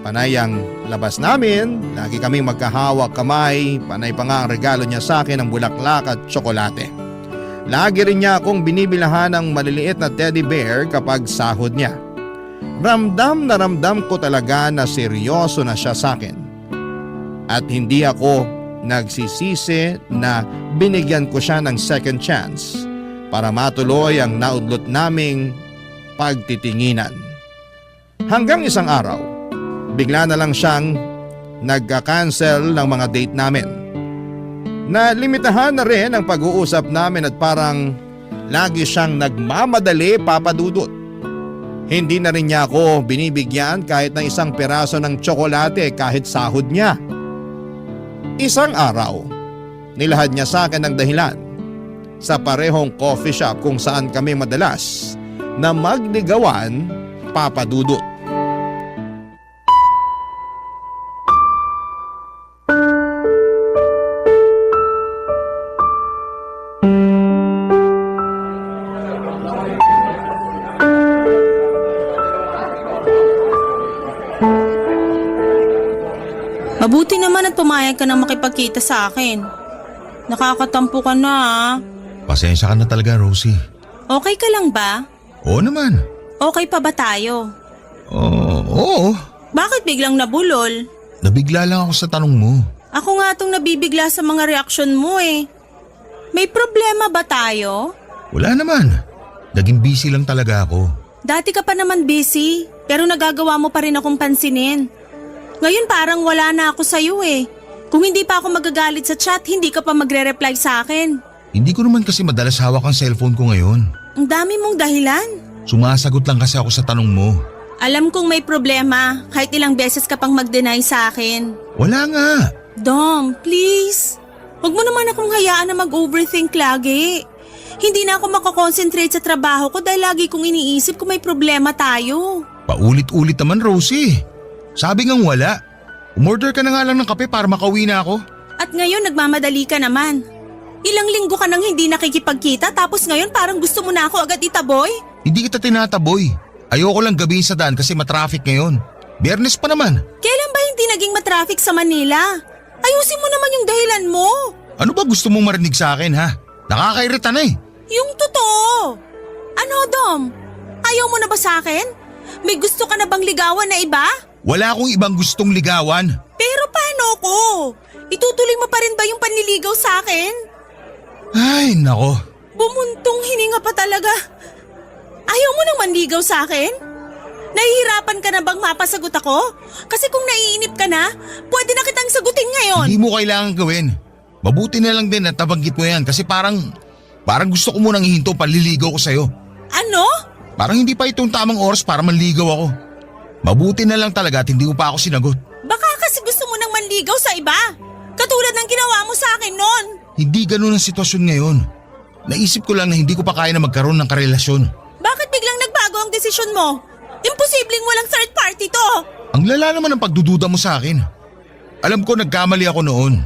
Panay ang labas namin, lagi kaming magkahawak kamay, panay pa nga ang regalo niya sa akin ng bulaklak at tsokolate. Lagi rin niya akong binibilahan ng maliliit na teddy bear kapag sahod niya. Ramdam na ramdam ko talaga na seryoso na siya sa akin. At hindi ako nagsisisi na binigyan ko siya ng second chance para matuloy ang naudlot naming pagtitinginan. Hanggang isang araw, bigla na lang siyang nagka-cancel ng mga date namin. Nalimitahan na rin ang pag-uusap namin at parang lagi siyang nagmamadali, Papa Dudut. Hindi na rin niya ako binibigyan kahit ng isang peraso ng tsokolate kahit sahod niya. Isang araw, nilahad niya sa akin ang dahilan sa parehong coffee shop kung saan kami madalas na magligawan, Papa Dudut. Mabuti naman at pumayag ka na makipagkita sa akin. Nakakatampo ka na ah. Pasensya ka na talaga, Rosie. Okay ka lang ba? Oo naman. Okay pa ba tayo? Oo. Bakit biglang nabulol? Nabigla lang ako sa tanong mo. Ako nga tong nabibigla sa mga reaksyon mo eh. May problema ba tayo? Wala naman. Naging busy lang talaga ako. Dati ka pa naman busy, pero nagagawa mo pa rin akong pansinin. Ngayon parang wala na ako sa'yo eh. Kung hindi pa ako magagalit sa chat, hindi ka pa magre-reply sa akin. Hindi ko naman kasi madalas hawak ang cellphone ko ngayon. Ang dami mong dahilan. Sumasagot lang kasi ako sa tanong mo. Alam kong may problema, kahit ilang beses ka pang mag-deny sa akin. Wala nga. Dom, please. Huwag mo naman akong hayaan na mag-overthink lagi. Hindi na ako makakonsentrate sa trabaho ko dahil lagi kong iniisip kung may problema tayo. Paulit-ulit naman, Rosie. Sabi ngang wala. Umorder ka na nga lang ng kape para makauwi na ako. At ngayon nagmamadali ka naman. Ilang linggo ka nang hindi nakikipagkita tapos ngayon parang gusto mo na ako agad itaboy? Hindi kita tinataboy. Ayoko lang gabihin sa daan kasi matraffic ngayon. Biyernes pa naman. Kailan ba hindi naging matraffic sa Manila? Ayusin mo naman yung dahilan mo. Ano ba gusto mong marinig sa akin ha? Nakakairita na eh. Yung totoo. Ano Dom? Ayaw mo na ba sa akin? May gusto ka na bang ligawan na iba? Wala akong ibang gustong ligawan. Pero paano ko? Itutuloy mo pa rin ba yung panliligaw sa akin? Ay, nako. Bumuntong hininga pa talaga. Ayaw mo nang manligaw sa akin? Nahihirapan ka na bang mapasagot ako? Kasi kung naiinip ka na, pwede na kitang sagutin ngayon. Hindi mo kailangan gawin. Mabuti na lang din at nabanggit mo yan kasi parang gusto ko munang ihinto panliligaw ko sa'yo. Ano? Parang hindi pa itong tamang oras para manligaw ako. Mabuti na lang talaga at hindi mo pa ako sinagot. Baka kasi gusto mo nang manligaw sa iba. Katulad ng ginawa mo sa akin noon. Hindi ganun ang sitwasyon ngayon. Naisip ko lang na hindi ko pa kaya na magkaroon ng karelasyon. Bakit biglang nagbago ang desisyon mo? Imposibleng walang third party to. Ang lala naman ang pagdududa mo sa akin. Alam ko nagkamali ako noon.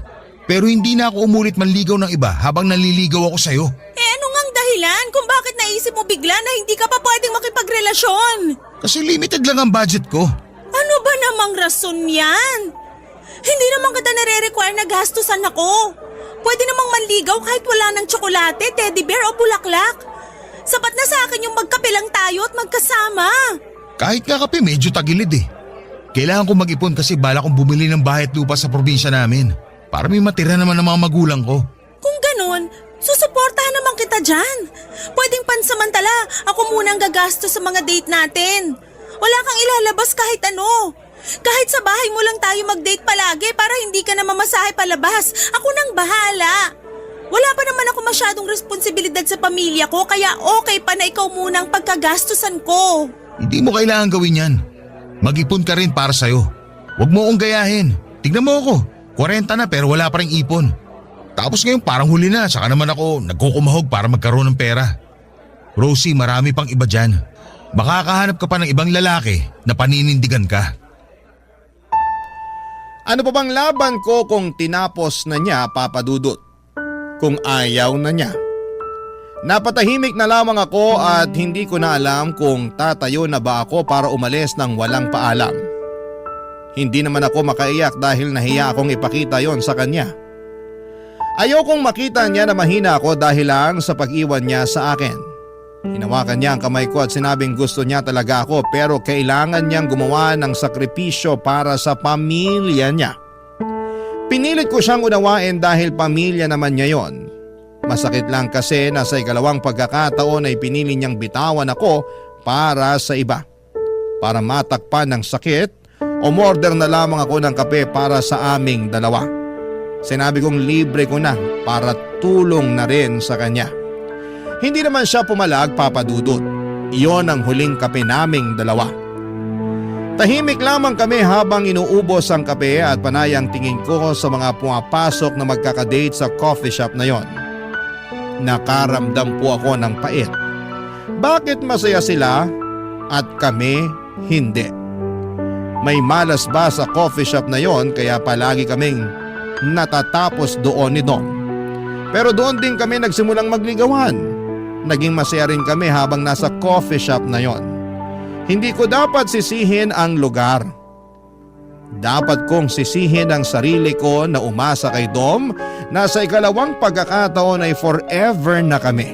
Pero hindi na ako umulit manligaw ng iba habang naliligaw ako sa'yo. Ano ngang dahilan kung bakit naisip mo bigla na hindi ka pa pwedeng makipagrelasyon? Kasi limited lang ang budget ko. Ano ba namang rason yan? Hindi naman kita nare-require na gastusan ako. Pwede namang manligaw kahit wala ng tsokolate, teddy bear o bulaklak. Sapat na sa akin yung magkape lang tayo at magkasama. Kahit nga kape medyo tagilid eh. Kailangan kong mag-ipon kasi bala kong bumili ng bahay at lupa sa probinsya namin. Para may matira naman ng mga magulang ko. Kung ganun, susuportahan naman kita dyan. Pwedeng pansamantala, ako muna ang gagastos sa mga date natin. Wala kang ilalabas kahit ano. Kahit sa bahay mo lang tayo mag-date palagi para hindi ka na mamasahe palabas. Ako nang bahala. Wala pa naman ako masyadong responsibilidad sa pamilya ko kaya okay pa na ikaw muna ang pagkagastusan ko. Hindi mo kailangan gawin yan. Mag-ipon ka rin para sa'yo. Huwag mo akong gayahin. Tignan mo ako. 40 na pero wala pa rin ipon. Tapos ngayon parang huli na, saka naman ako nagkukumahog para magkaroon ng pera. Rosie, marami pang iba dyan. Makakahanap ka pa ng ibang lalaki na paninindigan ka. Ano pa bang laban ko kung tinapos na niya, Papa Dudut? Kung ayaw na niya. Napatahimik na lamang ako at hindi ko na alam kung tatayo na ba ako para umalis ng walang paalam. Hindi naman ako makaiyak dahil nahiya akong ipakita yon sa kanya. Ayokong makita niya na mahina ako dahil lang sa pag-iwan niya sa akin. Hinawakan niya ang kamay ko at sinabing gusto niya talaga ako pero kailangan niyang gumawa ng sakripisyo para sa pamilya niya. Pinilit ko siyang unawain dahil pamilya naman niya yon. Masakit lang kasi na sa ikalawang pagkakataon ay pinili niyang bitawan ako para sa iba. Para matakpan ng sakit, umorder na lamang ako ng kape para sa aming dalawa. Sinabi kong libre ko na para tulong na rin sa kanya. Hindi naman siya pumalag, Papa Dudut. Iyon ang huling kape naming dalawa. Tahimik lamang kami habang inuubos ang kape at panay ang tingin ko sa mga pumapasok na magkakadate sa coffee shop na yon. Nakaramdam po ako ng pait. Bakit masaya sila at kami hindi? May malas ba sa coffee shop na yon kaya palagi kaming natatapos doon ni Dom. Pero doon din kami nagsimulang magligawan. Naging masaya rin kami habang nasa coffee shop na yon. Hindi ko dapat sisihin ang lugar. Dapat kong sisihin ang sarili ko na umasa kay Dom na sa ikalawang pagkakataon ay forever na kami.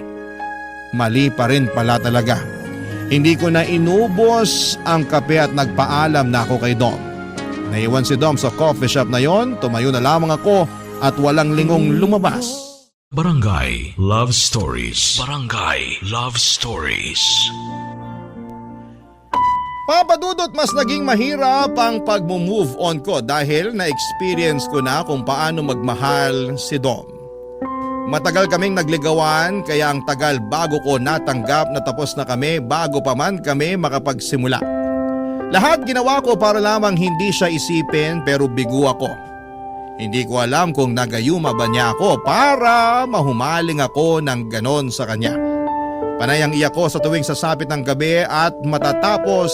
Mali pa rin pala talaga. Hindi ko na inubos ang kape at nagpaalam na ako kay Dom. Naiwan si Dom sa coffee shop na yon, tumayo na lamang ako at walang lingong lumabas. Barangay Love Stories. Barangay Love Stories. Papa Dudut, mas naging mahirap ang pag-move on ko dahil na-experience ko na kung paano magmahal si Dom. Matagal kaming nagligawan kaya ang tagal bago ko natanggap na tapos na kami bago pa man kami makapagsimula. Lahat ginawa ko para lamang hindi siya isipin pero bigo ako. Hindi ko alam kung nagayuma ba niya ako para mahumaling ako ng ganon sa kanya. Panay ang iyak ko sa tuwing sasapit ng gabi at matatapos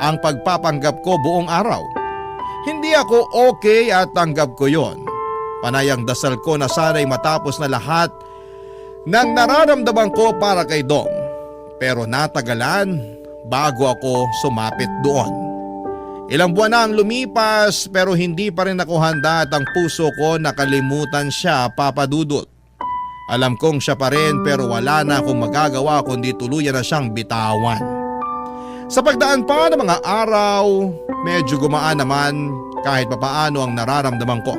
ang pagpapanggap ko buong araw. Hindi ako okay at tanggap ko yon. Panay ang dasal ko na sana'y matapos na lahat ng nararamdaman ko para kay Dom. Pero natagalan bago ako sumapit doon. Ilang buwan na ang lumipas pero hindi pa rin ako handa at ang puso ko nakalimutan siya, Papa Dudut. Alam kong siya pa rin pero wala na akong magagawa kundi tuluyan na siyang bitawan. Sa pagdaan pa ng mga araw, medyo gumaan naman kahit papaano ang nararamdaman ko.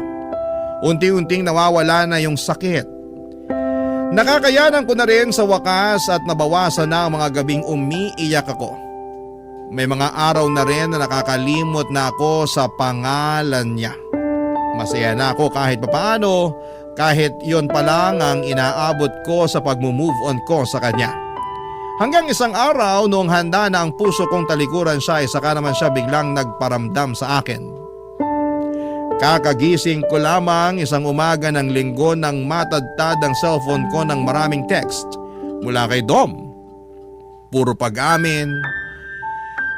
Unti-unting nawawala na yung sakit. Nakakayanan ko na rin sa wakas at nabawasan na ang mga gabing umiiyak ako. May mga araw na rin na nakakalimot na ako sa pangalan niya. Masaya na ako kahit papaano. Kahit yon pa lang ang inaabot ko sa pag-move on ko sa kanya. Hanggang isang araw noong handa na ang puso kong talikuran siya ay saka naman siya biglang nagparamdam sa akin. Kakagising ko lamang isang umaga ng linggo nang matadtad ang cellphone ko ng maraming text mula kay Dom. Puro pag-amin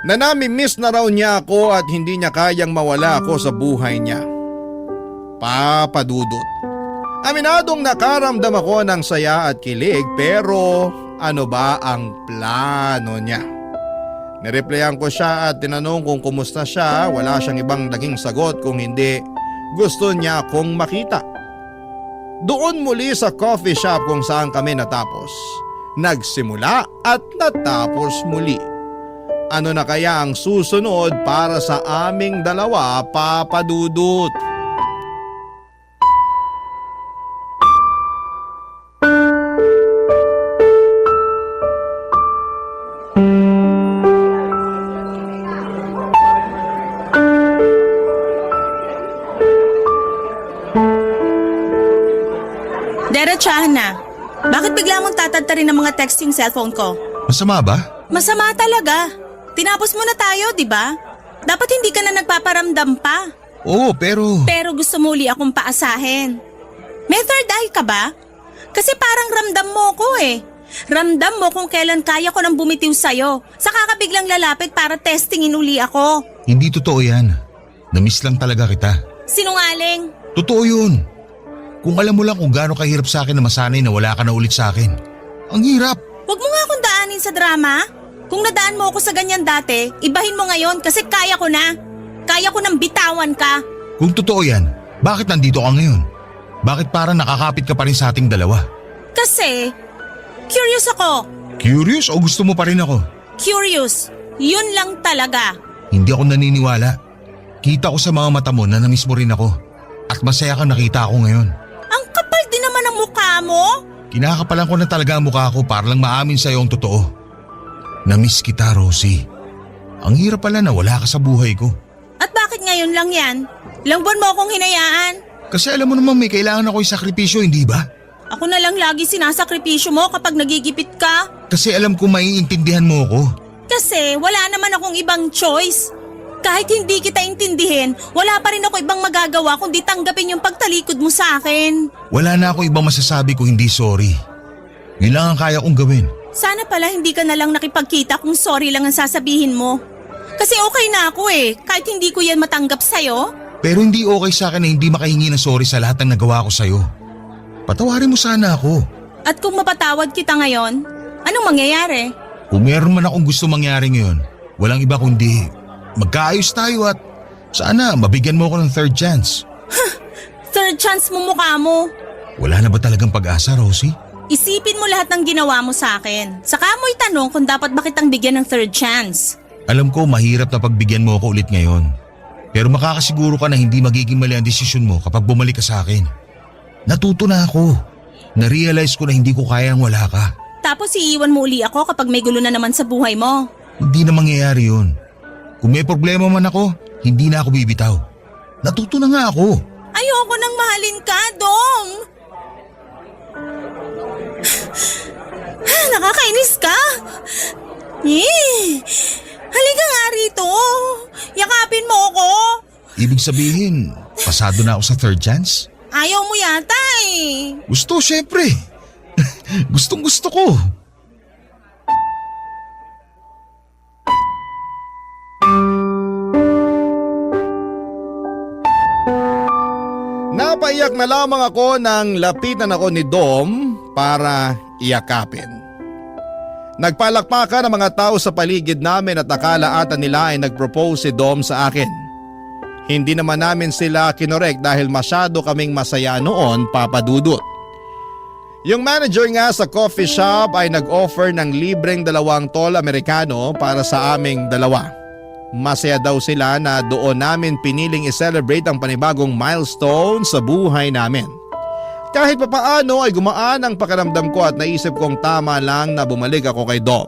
na nami-miss na raw niya ako at hindi niya kayang mawala ako sa buhay niya. Papadudot. Aminadong nakaramdam ako ng saya at kilig pero ano ba ang plano niya? Nireplyan ko siya at tinanong kung kumusta siya. Wala siyang ibang naging sagot kung hindi gusto niya akong makita. Doon muli sa coffee shop kung saan kami natapos. Nagsimula at natapos muli. Ano na kaya ang susunod para sa aming dalawa, Papa Dudut? Diretsahan na. Bakit bigla mong tatadtarin ng mga text yung cellphone ko? Masama ba? Masama talaga. Tinapos mo na tayo, di ba? Dapat hindi ka na nagpaparamdam pa. Oo, pero… Pero gusto mo uli akong paasahin. May third eye ka ba? Kasi parang ramdam mo ko eh. Ramdam mo kung kailan kaya ko nang bumitiw sa'yo. Saka ka biglang lalapit para testingin uli ako. Hindi totoo yan. Namiss lang talaga kita. Sinungaling. Totoo yun. Kung alam mo lang kung gaano kahirap sa akin na masanay na wala ka na ulit sa akin. Ang hirap. Huwag mo nga akong daanin sa drama. Kung nadaan mo ako sa ganyan dati, ibahin mo ngayon kasi kaya ko na. Kaya ko nang bitawan ka. Kung totoo yan, bakit nandito ka ngayon? Bakit parang nakakapit ka pa rin sa ating dalawa? Kasi, curious ako. Curious o gusto mo pa rin ako? Curious. Yun lang talaga. Hindi ako naniniwala. Kita ko sa mga mata mo na namiss mo rin ako. At masaya kang nakita ako ngayon. Ang kapal din naman ang mukha mo. Kinakapalan ko na talaga ang mukha ko para lang maamin sa'yo ang totoo. Namiss kita, Rosie. Ang hirap pala na wala ka sa buhay ko. At bakit ngayon lang yan? Ilang buwan mo akong hinayaan? Kasi alam mo naman may kailangan ako isakripisyo, hindi ba? Ako na lang lagi sinasakripisyo mo kapag nagigipit ka. Kasi alam ko maiintindihan mo ako. Kasi wala naman akong ibang choice. Kahit hindi kita intindihin, wala pa rin ako ibang magagawa kundi tanggapin yung pagtalikod mo sa akin. Wala na ako ibang masasabi kung hindi sorry. Yun lang ang kaya kong gawin. Sana pala hindi ka na lang nakipagkita kung sorry lang ang sasabihin mo. Kasi okay na ako eh, kahit hindi ko yan matanggap sa'yo. Pero hindi okay sa akin na hindi makahingi ng sorry sa lahat ng nagawa ko sa'yo. Patawarin mo sana ako. At kung mapatawad kita ngayon, anong mangyayari? Kung meron man akong gusto mangyari ngayon, walang iba kundi magkaayos tayo at sana mabigyan mo ako ng third chance. Third chance mo mukha mo. Wala na ba talagang pag-asa, Rosie? Isipin mo lahat ng ginawa mo sa akin. Saka mo itanong kung dapat ba kitang bigyan ng third chance. Alam ko mahirap na pagbigyan mo ako ulit ngayon. Pero makakasiguro ka na hindi magiging mali ang desisyon mo kapag bumalik ka sa akin. Natuto na ako. Na-realize ko na hindi ko kayang wala ka. Tapos iiwan mo uli ako kapag may gulo na naman sa buhay mo. Hindi na mangyayari yun. Kung may problema man ako, hindi na ako bibitaw. Natuto na nga ako. Ayoko nang mahalin ka, Dong. Nakakainis ka. Halika nga rito. Yakapin mo ako. Ibig sabihin, pasado na ako sa third chance? Ayaw mo yata eh. Gusto, syempre. Gustong gusto ko. Napaiyak na lamang ako nang lapitan ako ni Dom para iyakapin. Nagpalakpakan ang mga tao sa paligid namin at akala ata nila ay nag-propose si Dom sa akin. Hindi naman namin sila kinorek dahil masyado kaming masaya noon, Papa Dudut. Yung manager nga sa coffee shop ay nag-offer ng libreng $2 Amerikano para sa aming dalawa. Masaya daw sila na doon namin piniling i-celebrate ang panibagong milestone sa buhay namin. Kahit papaano ay gumaan ang pakiramdam ko at naisip kong tama lang na bumalik ako kay Dom.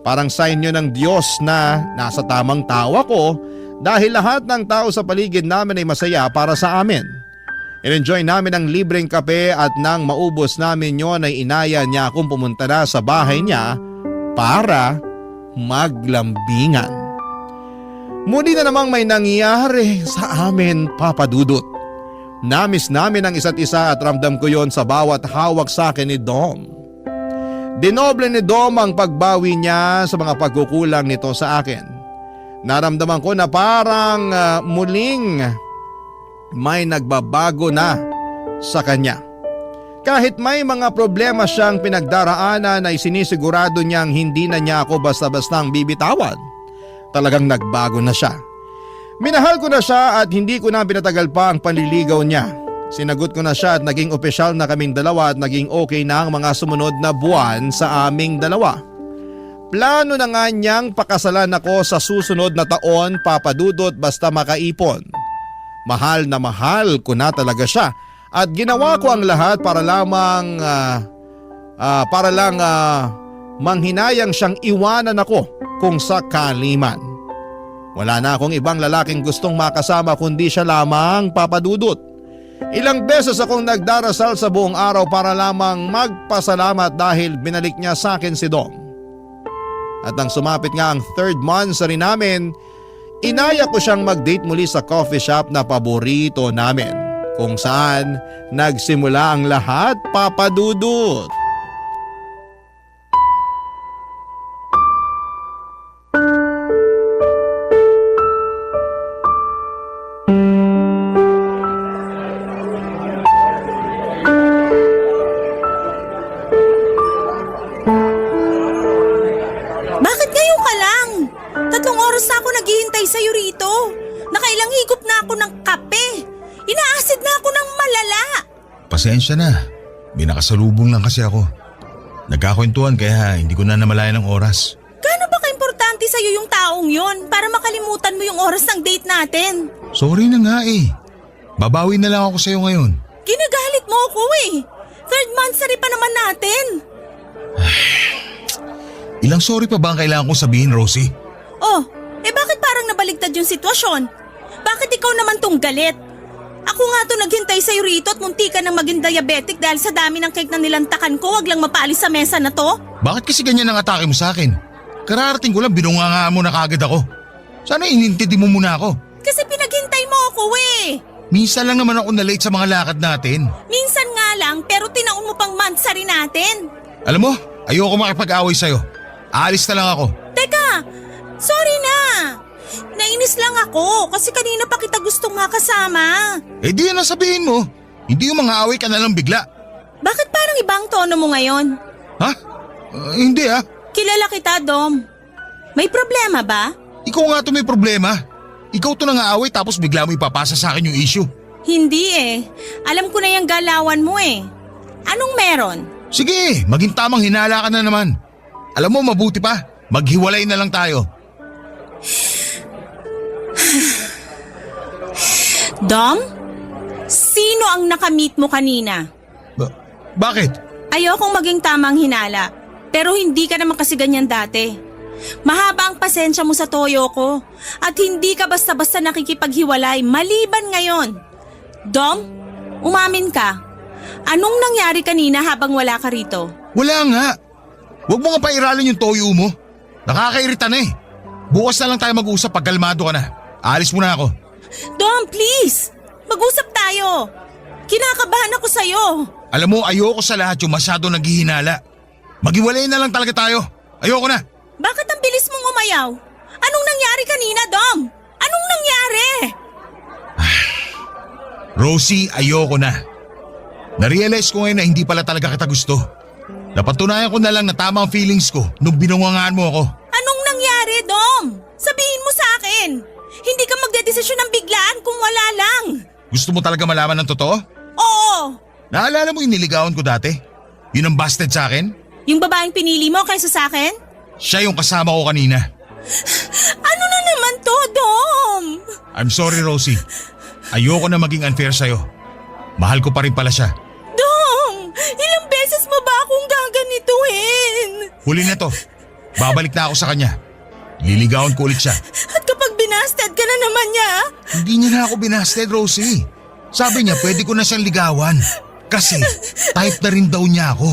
Parang sign yun ng Diyos na nasa tamang tao ako dahil lahat ng tao sa paligid namin ay masaya para sa amin. In-enjoy namin ang libreng kape at nang maubos namin yon ay inaya niya akong pumunta na sa bahay niya para maglambingan. Muli na namang may nangyari sa amin, Papa Dudut. Namiss namin ang isa't isa at ramdam ko yon sa bawat hawak sa akin ni Dom. Dinoble ni Dom ang pagbawi niya sa mga pagkukulang nito sa akin. Naramdaman ko na parang muling may nagbabago na sa kanya. Kahit may mga problema siyang pinagdaraanan ay sinisigurado niyang hindi na niya ako basta-bastang bibitawan. Talagang nagbago na siya. Minahal ko na siya at hindi ko na pinatagal pa ang panliligaw niya. Sinagot ko na siya at naging opisyal na kaming dalawa at naging okay na ang mga sumunod na buwan sa aming dalawa. Plano na nga niyang pakasalan ako sa susunod na taon, Papa Dudut, basta makaipon. Mahal na mahal ko na talaga siya at ginawa ko ang lahat para lamang manghinayang siyang iwanan ako kung sakali man. Wala na akong ibang lalaking gustong makasama kundi siya lamang, Papa Dudut. Ilang beses akong nagdarasal sa buong araw para lamang magpasalamat dahil binalik niya sa akin si Dom. At nang sumapit nga ang 3rd monthsary namin, inaya ko siyang mag-date muli sa coffee shop na paborito namin, kung saan nagsimula ang lahat, Papa Dudut. Bakit ngayon ka lang? 3 oras na ako naghihintay sa'yo rito. Nakailang higop na ako ng kape. Inaasid na ako ng malala. Pasensya na. May nakasalubong lang kasi ako. Nagkakwentuhan kaya hindi ko na namalayan ng oras. Gaano ba ka-importante sa'yo yung taong yon para makalimutan mo yung oras ng date natin? Sorry na nga eh. Babawi na lang ako sa'yo ngayon. Ginagalit mo ako eh. 3rd monthsary pa naman natin. Ilang sorry pa ba ang kailangan kong sabihin, Rosie? Oh, bakit parang nabaligtad yung sitwasyon? Bakit ikaw naman tong galit? Ako nga to naghintay sa'yo rito at munti ka nang maging diabetic dahil sa dami ng cake na nilantakan ko, wag lang mapaalis sa mesa na to. Bakit kasi ganyan ang atake mo sa akin? Kararating ko lang binungangaan mo na kagad ako. Sana inintindi mo muna ako. Kasi pinaghintay mo ako eh. Minsan lang naman ako na-late sa mga lakad natin. Minsan nga lang pero tinaon mo pang monthsary natin. Alam mo, ayoko makipag-away sa'yo. Aalis na lang ako. Teka, sorry na. Nainis lang ako kasi kanina pa kita gustong makasama. Eh di yan ang sabihin mo. Hindi yung mga away ka na lang bigla. Bakit parang ibang tono mo ngayon? Ha? Hindi ah. Kilala kita, Dom. May problema ba? Ikaw nga to may problema. Ikaw to nang-aaway tapos bigla mo ipapasa sa akin yung issue. Hindi eh. Alam ko na yung galawan mo eh. Anong meron? Sige, maging tamang hinala ka na naman. Alam mo, mabuti pa. Maghiwalay na lang tayo. Dom? Sino ang nakamit mo kanina? Bakit? Ayokong maging tamang hinala. Pero hindi ka naman kasi ganyan dati. Mahaba ang pasensya mo sa toyo ko. At hindi ka basta-basta nakikipaghiwalay maliban ngayon. Dom, umamin ka. Anong nangyari kanina habang wala ka rito? Wala nga. Huwag mo nga pairalin yung toyo mo. Nakakairita na eh. Bukas na lang tayo mag-usap pag kalmado ka na. Alis muna ako. Dom, please! Mag-usap tayo! Kinakabahan ako sa'yo! Alam mo, ayoko sa lahat yung masyado naghihinala. Maghiwalay na lang talaga tayo. Ayoko na. Bakit ang bilis mong umayaw? Anong nangyari kanina, Dom? Anong nangyari? Rosie, ayoko na. Narealize ko ngayon na hindi pala talaga kita gusto. Napatunayan ko na lang na tama ang feelings ko nung binungangaan mo ako. Anong nangyari, Dom? Sabihin mo sa akin. Hindi ka magdedesisyon ng biglaan kung wala lang. Gusto mo talaga malaman ng totoo? Oo. Naalala mo yung niligawan ko dati? Yun ang busted sa akin? Yung babaeng pinili mo kaysa sa akin? Siya yung kasama ko kanina. Ano na naman to, Dom? I'm sorry, Rosie. Ayoko na maging unfair sa'yo. Mahal ko pa rin pala siya. Dom, ilang beses mo ba akong gaganituhin? Huli na to. Babalik na ako sa kanya. Liligawan ko ulit siya. At kapag binasted ka na naman niya? Hindi niya na ako binasted, Rosie. Sabi niya pwede ko na siyang ligawan. Kasi type na rin daw niya ako.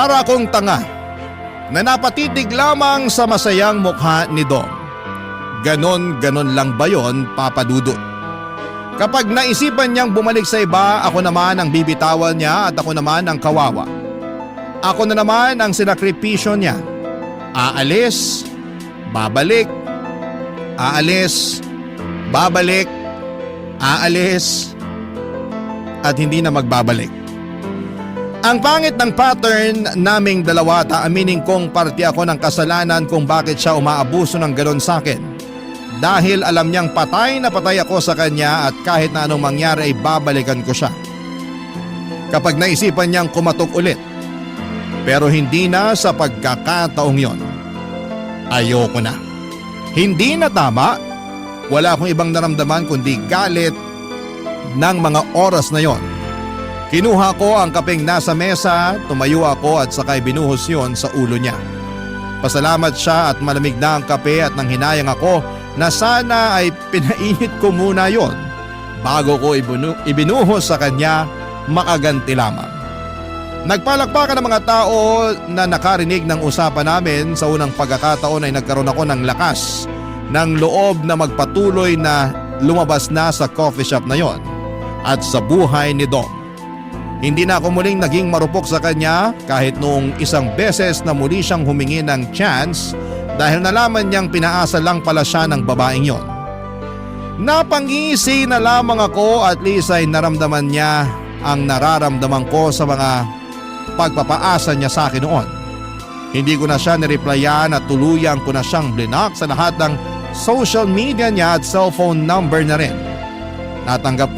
Para akong tanga na napatitig lamang sa masayang mukha ni Dom. Ganon lang ba yon, Papa Dudut? Kapag naisipan niyang bumalik sa iba, ako naman ang bibitawan niya at ako naman ang kawawa. Ako na naman ang sinakripisyo niya. Aalis, babalik, aalis, babalik, aalis, at hindi na magbabalik. Ang pangit ng pattern naming dalawa, aminin kong parte ako ng kasalanan kung bakit siya umaabuso ng ganon sa akin. Dahil alam niyang patay na patay ako sa kanya at kahit na anong mangyari ay babalikan ko siya. Kapag naisipan niyang kumatok ulit. Pero hindi na sa pagkakataong yon. Ayoko na. Hindi na tama. Wala akong ibang naramdaman kundi galit ng mga oras na yon. Kinuha ko ang kapeng nasa mesa, tumayo ako at sakay binuhos yon sa ulo niya. Pasalamat siya at malamig na ang kape at nang hinayang ako na sana ay pinainit ko muna yon bago ko ibinuhos sa kanya, makaganti lamang. Nagpalakpakan ng mga tao na nakarinig ng usapan namin. Sa unang pagkakataon ay nagkaroon ako ng lakas ng loob na magpatuloy na lumabas na sa coffee shop na yon at sa buhay ni Dom. Hindi na ako muling naging marupok sa kanya kahit noong isang beses na muli siyang humingi ng chance dahil nalaman niyang pinaasa lang pala siya ng babaeng yon. Napangisi na lamang ako at least ay naramdaman niya ang nararamdaman ko sa mga pagpapaasa niya sa akin noon. Hindi ko na siya nireplyan at tuluyan ko na siyang blinak sa lahat ng social media niya at cellphone number na rin. Natanggap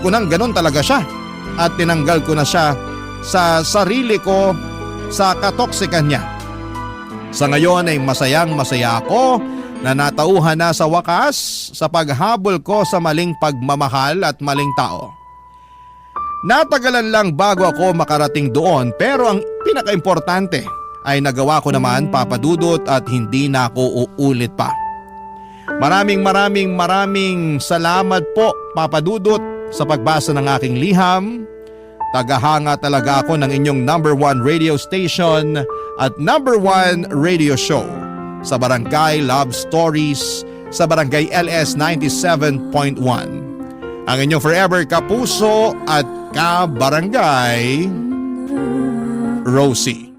ko nang ganun talaga siya at tinanggal ko na siya sa sarili ko sa katoksikan niya. Sa ngayon ay masayang-masaya ako na natauhan na sa wakas sa paghabol ko sa maling pagmamahal at maling tao. Natagalan lang bago ako makarating doon pero ang pinaka-importante ay nagawa ko naman, Papa Dudut, at hindi na ako uulit pa. Maraming salamat po, Papa Dudut, sa pagbasa ng aking liham. Tagahanga talaga ako ng inyong #1 radio station at #1 radio show sa Barangay Love Stories sa Barangay LS 97.1. Ang inyong forever kapuso at kabarangay, Rosie.